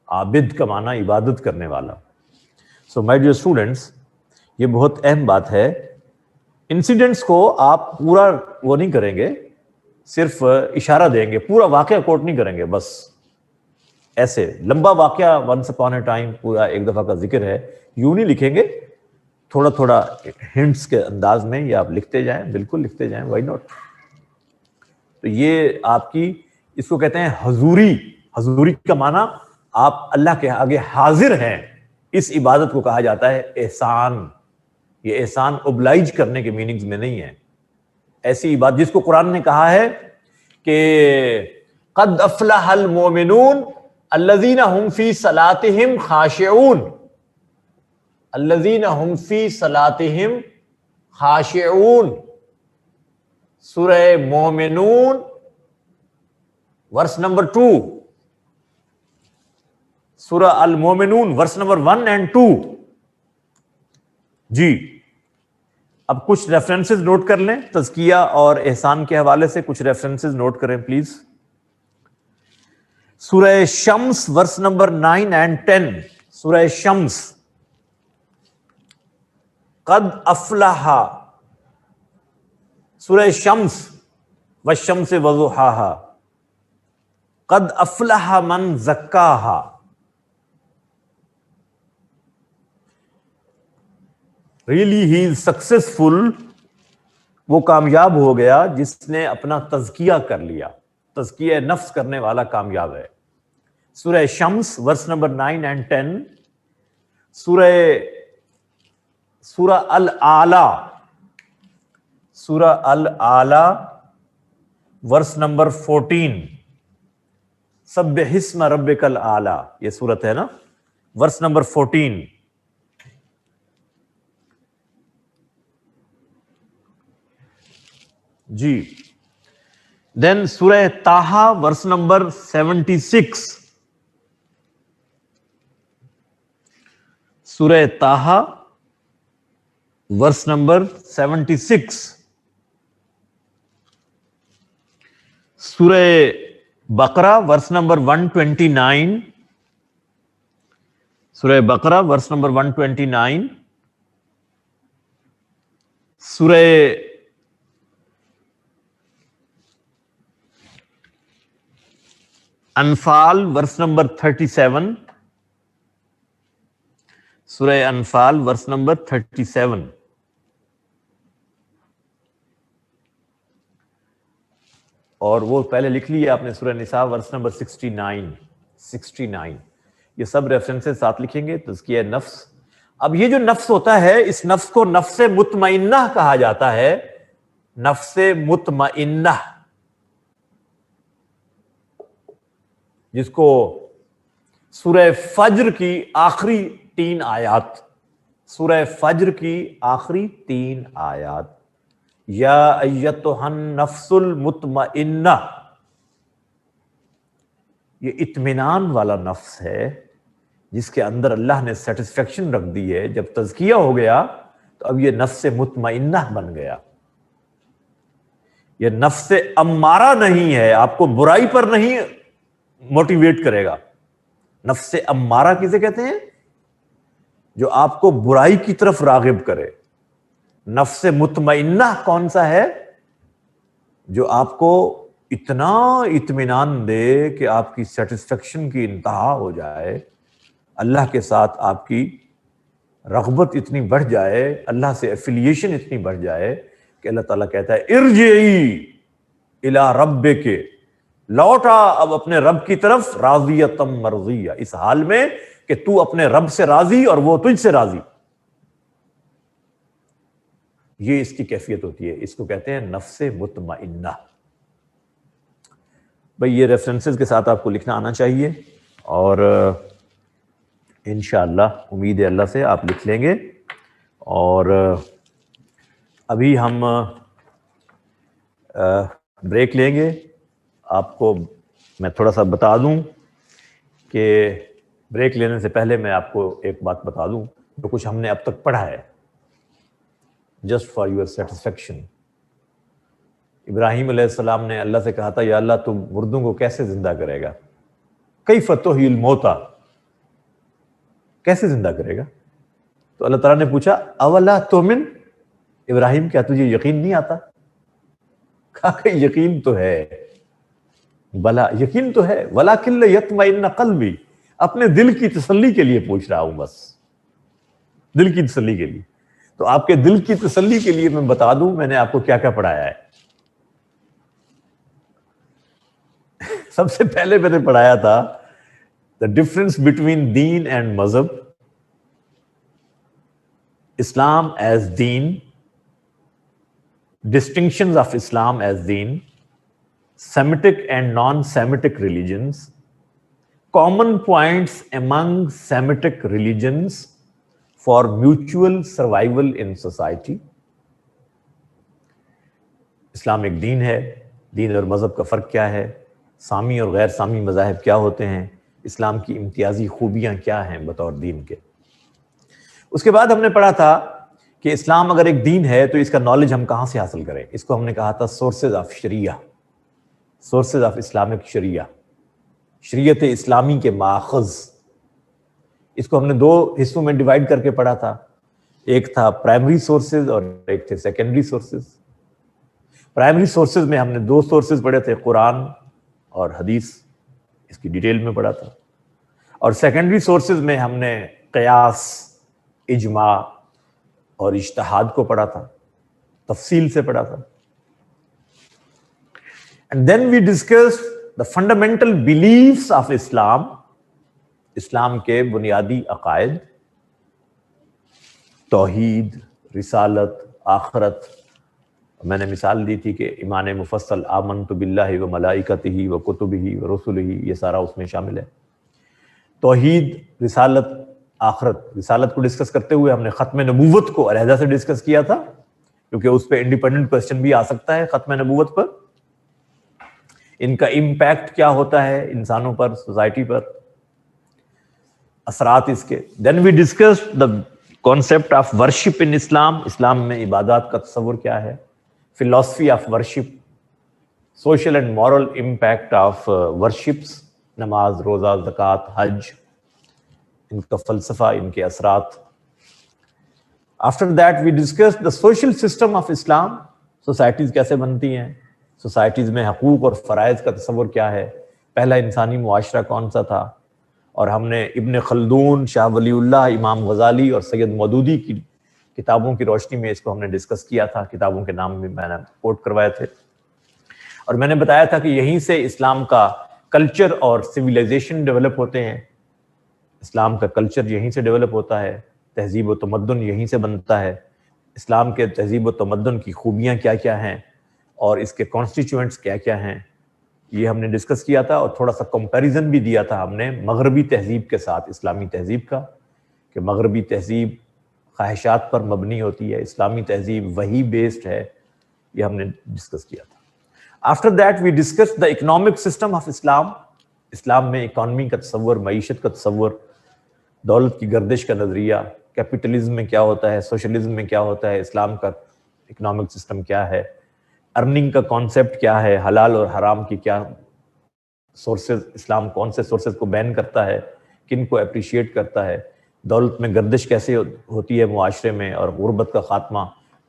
عابد کا معنی عبادت کرنے والا. سو مائی ڈیئر اسٹوڈینٹس، یہ بہت اہم بات ہے. انسیڈنٹس کو آپ پورا وہ نہیں کریں گے، صرف اشارہ دیں گے، پورا واقعہ کوٹ نہیں کریں گے. بس ایسے لمبا واقعہ ونس اپون اے ٹائم پورا ایک دفعہ کا ذکر ہے یوں نہیں لکھیں گے، تھوڑا تھوڑا ہنٹس کے انداز میں یہ آپ لکھتے جائیں، بالکل لکھتے جائیں، وائی ناٹ. تو یہ آپ کی، اس کو کہتے ہیں حضوری. حضوری کا معنی آپ اللہ کے آگے حاضر ہیں. اس عبادت کو کہا جاتا ہے احسان. یہ احسان اوبلائج کرنے کے میننگز میں نہیں ہے. ایسی عبادت جس کو قرآن نے کہا ہے کہ قد افلح المؤمنون الذین هم فی صلاتهم خاشعون. الذین هم فی صلاتهم خاشعون. سورہ مومنون ورس نمبر 2، سورہ المومنون ورس نمبر 1 and 2. جی اب کچھ ریفرنسز نوٹ کر لیں، تزکیہ اور احسان کے حوالے سے کچھ ریفرنسز نوٹ کریں پلیز. سورہ شمس ورس نمبر 9 and 10. سورہ شمس، قد افلح. سورہ شمس والشمس وضحاها قد افلح من زکاها. ریئلی ہی از سکسیسفل. وہ کامیاب ہو گیا جس نے اپنا تزکیہ کر لیا. تزکیہ نفس کرنے والا کامیاب ہے. سورہ شمس ورس نمبر 9 and 10. سورہ الاعلی، سورہ الاعلی ورس نمبر 14. سبح اسم ربک الاعلی، یہ سورت ہے نا، ورس نمبر 14. جی دین سورہ طٰہٰ ورس نمبر 76. سورہ طٰہٰ ورس نمبر 76. سورہ بقرہ ورس نمبر 129. سورہ بقرہ ورس نمبر 129. سورہ انفال ورس نمبر 37. سورہ انفال ورس نمبر 37. اور وہ پہلے لکھ لیے آپ نے سورہ نساء ورس نمبر 69. یہ سب ریفرنسز ساتھ لکھیں گے. تزکیہ نفس. اب یہ جو نفس ہوتا ہے، اس نفس کو نفس مطمئنہ کہا جاتا ہے. نفس مطمئنہ، جس کو سورہ فجر کی آخری 3 آیات، سورہ فجر کی آخری 3 آیات، یا ایتھا النفس المطمئنہ، یہ اطمینان والا نفس ہے جس کے اندر اللہ نے سیٹسفیکشن رکھ دی ہے. جب تزکیہ ہو گیا تو اب یہ نفس مطمئنہ بن گیا. یہ نفس امارہ نہیں ہے، آپ کو برائی پر نہیں موٹیویٹ کرے گا. نفس امارہ کسے کہتے ہیں؟ جو آپ کو برائی کی طرف راغب کرے. نفس مطمئنہ کون سا ہے؟ جو آپ کو اتنا اطمینان دے کہ آپ کی سیٹسفیکشن کی انتہا ہو جائے، اللہ کے ساتھ آپ کی رغبت اتنی بڑھ جائے، اللہ سے ایفیلیشن اتنی بڑھ جائے کہ اللہ تعالیٰ کہتا ہے ارجعی الی ربک، لوٹا اب اپنے رب کی طرف، راضیۃ مرضیہ، اس حال میں کہ تو اپنے رب سے راضی اور وہ تجھ سے راضی. یہ اس کی کیفیت ہوتی ہے. اس کو کہتے ہیں نفس مطمئنہ. بھئی یہ ریفرنسز کے ساتھ آپ کو لکھنا آنا چاہیے، اور انشاءاللہ امید ہے اللہ سے آپ لکھ لیں گے. اور ابھی ہم بریک لیں گے. آپ کو میں تھوڑا سا بتا دوں کہ بریک لینے سے پہلے میں آپ کو ایک بات بتا دوں جو کچھ ہم نے اب تک پڑھا ہے، جسٹ فار یور سیٹسفیکشن. ابراہیم علیہ السلام نے اللہ سے کہا تھا یا اللہ تم مردوں کو کیسے زندہ کرے گا؟ کیف تحیی الموتیٰ، کیسے زندہ کرے گا؟ تو اللہ تعالیٰ نے پوچھا اولا تؤمن، ابراہیم کیا تجھے یقین نہیں آتا؟ کہا کہ یقین تو ہے، بلا یقین تو ہے، ولکن لیطمئن قلبی، اپنے دل کی تسلی کے لیے پوچھ رہا ہوں، بس دل کی تسلی کے لیے۔ تو آپ کے دل کی تسلی کے لیے میں بتا دوں میں نے آپ کو کیا کیا پڑھایا ہے۔ سب سے پہلے میں نے پڑھایا تھا the difference between then and مذہب، اسلام as then, distinctions of Islam as then, Semitic and non-Semitic religions، common points among Semitic religions for mutual survival in society۔ اسلام ایک دین ہے، دین اور مذہب کا فرق کیا ہے، سامی اور غیر سامی مذاہب کیا ہوتے ہیں، اسلام کی امتیازی خوبیاں کیا ہیں بطور دین کے۔ اس کے بعد ہم نے پڑھا تھا کہ اسلام اگر ایک دین ہے تو اس کا نالج ہم کہاں سے حاصل کریں۔ اس کو ہم نے کہا تھا sources of Sharia, sources of Islamic Sharia, شریعت اسلامی کے ماخذ۔ اس کو ہم نے دو حصوں میں ڈیوائیڈ کر کے پڑھا تھا، ایک تھا پرائمری سورسز اور ایک تھے سیکنڈری سورسز۔ پرائمری سورسز میں ہم نے دو سورسز پڑھے تھے، قرآن اور حدیث، اس کی ڈیٹیل میں پڑھا تھا۔ اور سیکنڈری سورسز میں ہم نے قیاس، اجماع اور اجتہاد کو پڑھا تھا، تفصیل سے پڑھا تھا۔ And then we discussed the fundamental beliefs of Islam، اسلام کے بنیادی عقائد، توحید، رسالت، آخرت۔ میں نے مثال دی تھی کہ ایمان مفصل آمنت باللہ و ملائکتہ و کتبہ و رسلہ، یہ سارا اس میں شامل ہے۔ توحید، رسالت، آخرت۔ رسالت کو ڈسکس کرتے ہوئے ہم نے ختم نبوت کو علیحدہ سے ڈسکس کیا تھا، کیونکہ اس پہ انڈیپینڈنٹ کوسچن بھی آ سکتا ہے ختم نبوت پر، ان کا امپیکٹ کیا ہوتا ہے انسانوں پر، سوسائٹی پر، اثرات اس کے۔ Then we discussed the concept of worship in Islam, Islam میں عبادات کا تصور کیا ہے، philosophy of worship, social and moral impact of worships, namaz, roza, زکوٰۃ، حج، ان کا فلسفہ، ان کے اثرات۔ After that we discussed the social system of Islam, societies کیسے بنتی ہیں، سوسائٹیز میں حقوق اور فرائض کا تصور کیا ہے، پہلا انسانی معاشرہ کون سا تھا۔ اور ہم نے ابن خلدون، شاہ ولی اللہ، امام غزالی اور سید مودودی کی کتابوں کی روشنی میں اس کو ہم نے ڈسکس کیا تھا، کتابوں کے نام بھی میں نے کوٹ کروائے تھے۔ اور میں نے بتایا تھا کہ یہیں سے اسلام کا کلچر اور سویلائزیشن ڈیولپ ہوتے ہیں، اسلام کا کلچر یہیں سے ڈیولپ ہوتا ہے، تہذیب و تمدن یہیں سے بنتا ہے۔ اسلام کے تہذیب و تمدن کی خوبیاں کیا کیا ہیں اور اس کے کانسٹیچوئنٹس کیا کیا ہیں، یہ ہم نے ڈسکس کیا تھا۔ اور تھوڑا سا کمپیریزن بھی دیا تھا ہم نے مغربی تہذیب کے ساتھ اسلامی تہذیب کا، کہ مغربی تہذیب خواہشات پر مبنی ہوتی ہے، اسلامی تہذیب وحی بیسڈ ہے، یہ ہم نے ڈسکس کیا تھا۔ After that we discuss the economic system of Islam, Islam میں اکانومی کا تصور، معیشت کا تصور، دولت کی گردش کا نظریہ، کیپٹلزم میں کیا ہوتا ہے، سوشلزم میں کیا ہوتا ہے، اسلام کا اکنامک سسٹم کیا ہے، ارننگ کا کانسیپٹ کیا ہے، حلال اور حرام کی کیا سورسز، اسلام کون سے سورسز کو بین کرتا ہے، کن کو اپریشیٹ کرتا ہے، دولت میں گردش کیسے ہوتی ہے معاشرے میں، اور غربت کا خاتمہ،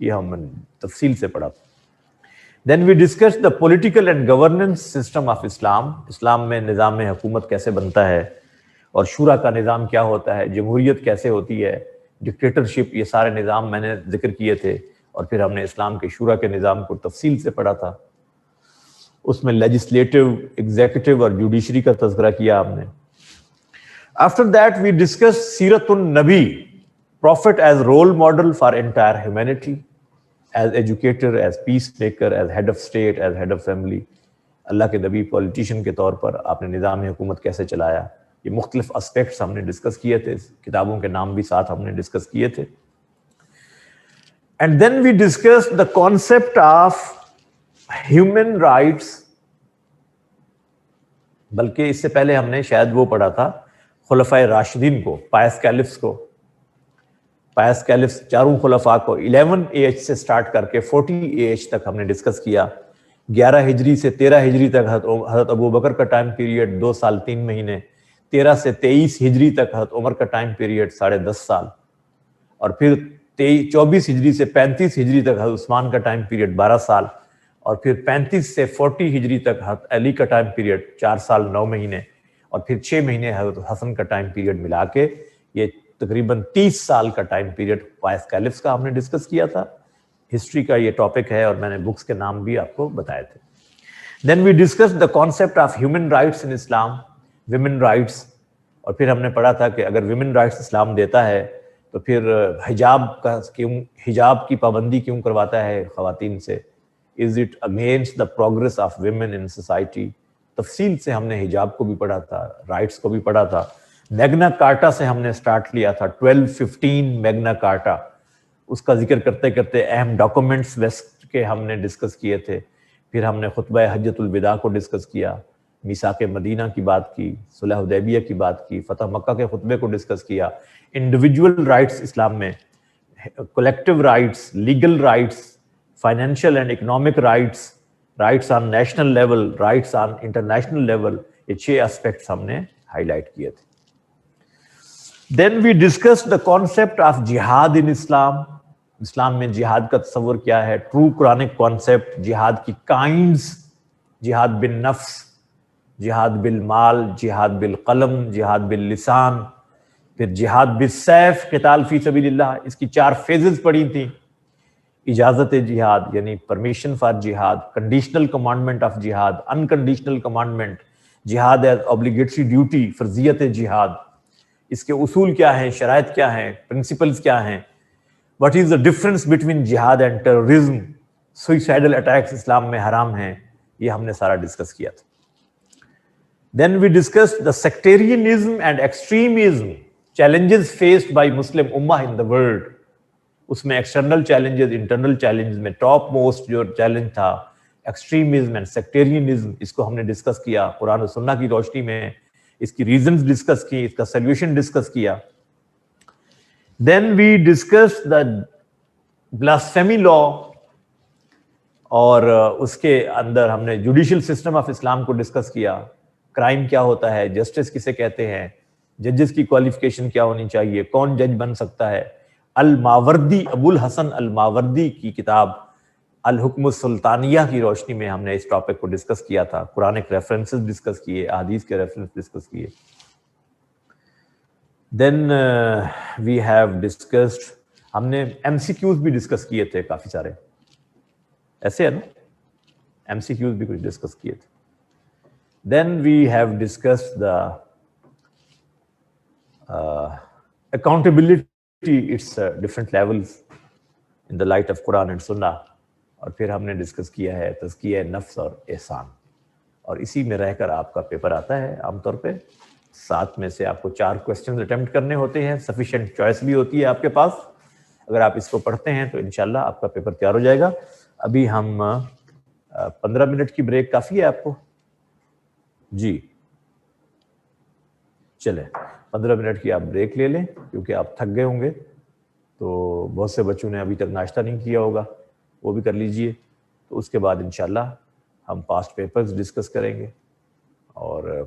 یہ ہم نے تفصیل سے پڑھا تھا۔ Then we discuss the political and governance system of Islam, Islam میں نظام حکومت کیسے بنتا ہے اور شورا کا نظام کیا ہوتا ہے، جمہوریت کیسے ہوتی ہے، ڈکٹیٹرشپ، یہ سارے نظام میں نے ذکر کیے تھے۔ اور پھر ہم نے اسلام کے شورا کے نظام کو تفصیل سے پڑھا تھا، اس میں لیجسلیٹو، ایگزیکٹو اور جوڈیشری کا تذکرہ کیا ہم نے۔ After that we discussed سیرت النبی، prophet as role model for entire humanity، as educator، as peacemaker، as head of state، as head of family۔ اللہ کے نبی پولیٹیشین کے طور پر آپ نے نظام حکومت کیسے چلایا، یہ مختلف اسپیکٹس ہم نے ڈسکس کیے تھے، کتابوں کے نام بھی ساتھ ہم نے ڈسکس کیے تھے۔ And then we discussed the concept of human rights، بلکہ اس سے پہلے ہم نے شاید وہ پڑھا تھا خلفائے راشدین کو، پائس کیلفس کو، پائس کیلفس چاروں خلفاء کو 11 AH سے سٹارٹ کر کے 40 AH تک ہم نے ڈسکس کیا۔ 11 ہجری سے 13 ہجری تک حضرت ابو بکر کا ٹائم پیریڈ 2 سال 3 مہینے، 13 سے 23 ہجری تک حضرت عمر کا ٹائم پیریڈ 10.5 سال، اور پھر 24 ہجری سے 35 ہجری تک حضرت عثمان کا ٹائم پیریڈ 12 سال، اور پھر 35 سے 40 ہجری تک حضرت علی کا ٹائم پیریڈ 4 سال 9 مہینے، اور پھر 6 مہینے حضرت حسن کا ٹائم پیریڈ ملا کے یہ تقریباً 30 سال کا ٹائم پیریڈ فائز کیلفز کا ہم نے ڈسکس کیا تھا. ہسٹری کا یہ ٹاپک ہے اور میں نے بکس کے نام بھی آپ کو بتائے تھے. Then we discuss the concept of human rights in Islam, women rights, اور پھر ہم نے پڑھا تھا کہ اگر ویمن رائٹس اسلام دیتا ہے تو پھر حجاب کی پابندی کیوں کرواتا ہے خواتین سے؟ Is it against the progress of women in society? تفصیل سے ہم نے حجاب کو بھی پڑھا تھا، رائٹس کو بھی پڑھا تھا. میگنا کارٹا سے ہم نے سٹارٹ لیا تھا، 1215 میگنا کارٹا، اس کا ذکر کرتے کرتے اہم ڈاکومنٹس ویسٹ کے ہم نے ڈسکس کیے تھے. پھر ہم نے خطبہ حجۃ الوداع کو ڈسکس کیا، میثاق مدینہ کی بات کی، صلح حدیبیہ کی بات کی، فتح مکہ کے خطبے کو ڈسکس کیا. انڈیویجول رائٹس اسلام میں، collective rights, legal rights, financial and economic rights, rights on national level, rights on international level, یہ 6 اسپیکٹس ہم نے ہائی لائٹ کیے تھے. Then we discuss the concept of jihad in Islam. Islam میں جہاد کا تصور کیا ہے؟ ٹرو قرآنک کانسیپٹ، جہاد کی کائنڈز، جہاد بالنفس، جہاد بالمال، جہاد بالقلم، جہاد باللسان، پھر جہاد بالسیف، قتال فی سبیل اللہ. اس کی 4 فیزز پڑھی تھیں. اجازت جہاد یعنی پرمیشن فار جہاد، کنڈیشنل کمانڈمنٹ آف جہاد، انکنڈیشنل کمانڈمنٹ، جہاد ایز اوبلیگیٹری ڈیوٹی، فرضیت جہاد، اس کے اصول کیا ہیں، شرائط کیا ہیں، پرنسپلز کیا ہیں، what is the difference between جہاد اینڈ ٹیررزم، سوئسائڈل اٹیکس اسلام میں حرام ہیں، یہ ہم نے سارا ڈسکس کیا تھا. Then we discuss the sectarianism and extremism, challenges faced by Muslim ummah in the world. اس میں ایکسٹرنل چیلنجز، انٹرنل چیلنجز میں ٹاپ موسٹ جو چیلنج تھا ایکسٹریمزم اینڈ سیکٹیرینزم، اس کو ہم نے ڈسکس کیا قرآن و سنہ کی روشنی میں، اس کی ریزنز ڈسکس کی، اس کا سلیوشن ڈسکس کیا. دین وی ڈسکس دا بلاسفیمی لا، اور اس کے اندر ہم نے جوڈیشل سسٹم آف اسلام کو ڈسکس کیا. کرائم کیا ہوتا ہے، جسٹس کسے کہتے ہیں، ججز کی کوالیفیکیشن کیا ہونی چاہیے، کون جج بن سکتا ہے. الماوردی، ابو الحسن الماوردی کی کتاب الحکم السلطانیہ کی روشنی میں ہم نے اس ٹاپک کو ڈسکس کیا تھا. قرآنک ریفرنسز ڈسکس کیے، احادیث کے ریفرنس ڈسکس کیے. دین وی ہیو ڈسکسڈ، ہم نے ایم سی کیوز بھی ڈسکس کیے تھے کافی سارے، ایسے ہے نا، ایم سی کیوز بھی کچھ ڈسکس کیے تھے. Then we have discussed the accountability its different levels in the light of Quran and Sunnah. اور پھر ہم نے ڈسکس کیا ہے تزکیہ نفس اور احسان. اور اسی میں رہ کر آپ کا پیپر آتا ہے عام طور پہ. 7 میں سے آپ کو 4 کوسچنز اٹیمپٹ کرنے ہوتے ہیں، سفیشینٹ چوائس بھی ہوتی ہے آپ کے پاس. اگر آپ اس کو پڑھتے ہیں تو انشاءاللہ آپ کا پیپر تیار ہو جائے گا. ابھی ہم 15 منٹ کی بریک کافی ہے آپ کو؟ جی چلیں 15 منٹ کی آپ بریک لے لیں، کیونکہ آپ تھک گئے ہوں گے. تو بہت سے بچوں نے ابھی تک ناشتہ نہیں کیا ہوگا، وہ بھی کر لیجئے. تو اس کے بعد انشاءاللہ ہم پاسٹ پیپرز ڈسکس کریں گے اور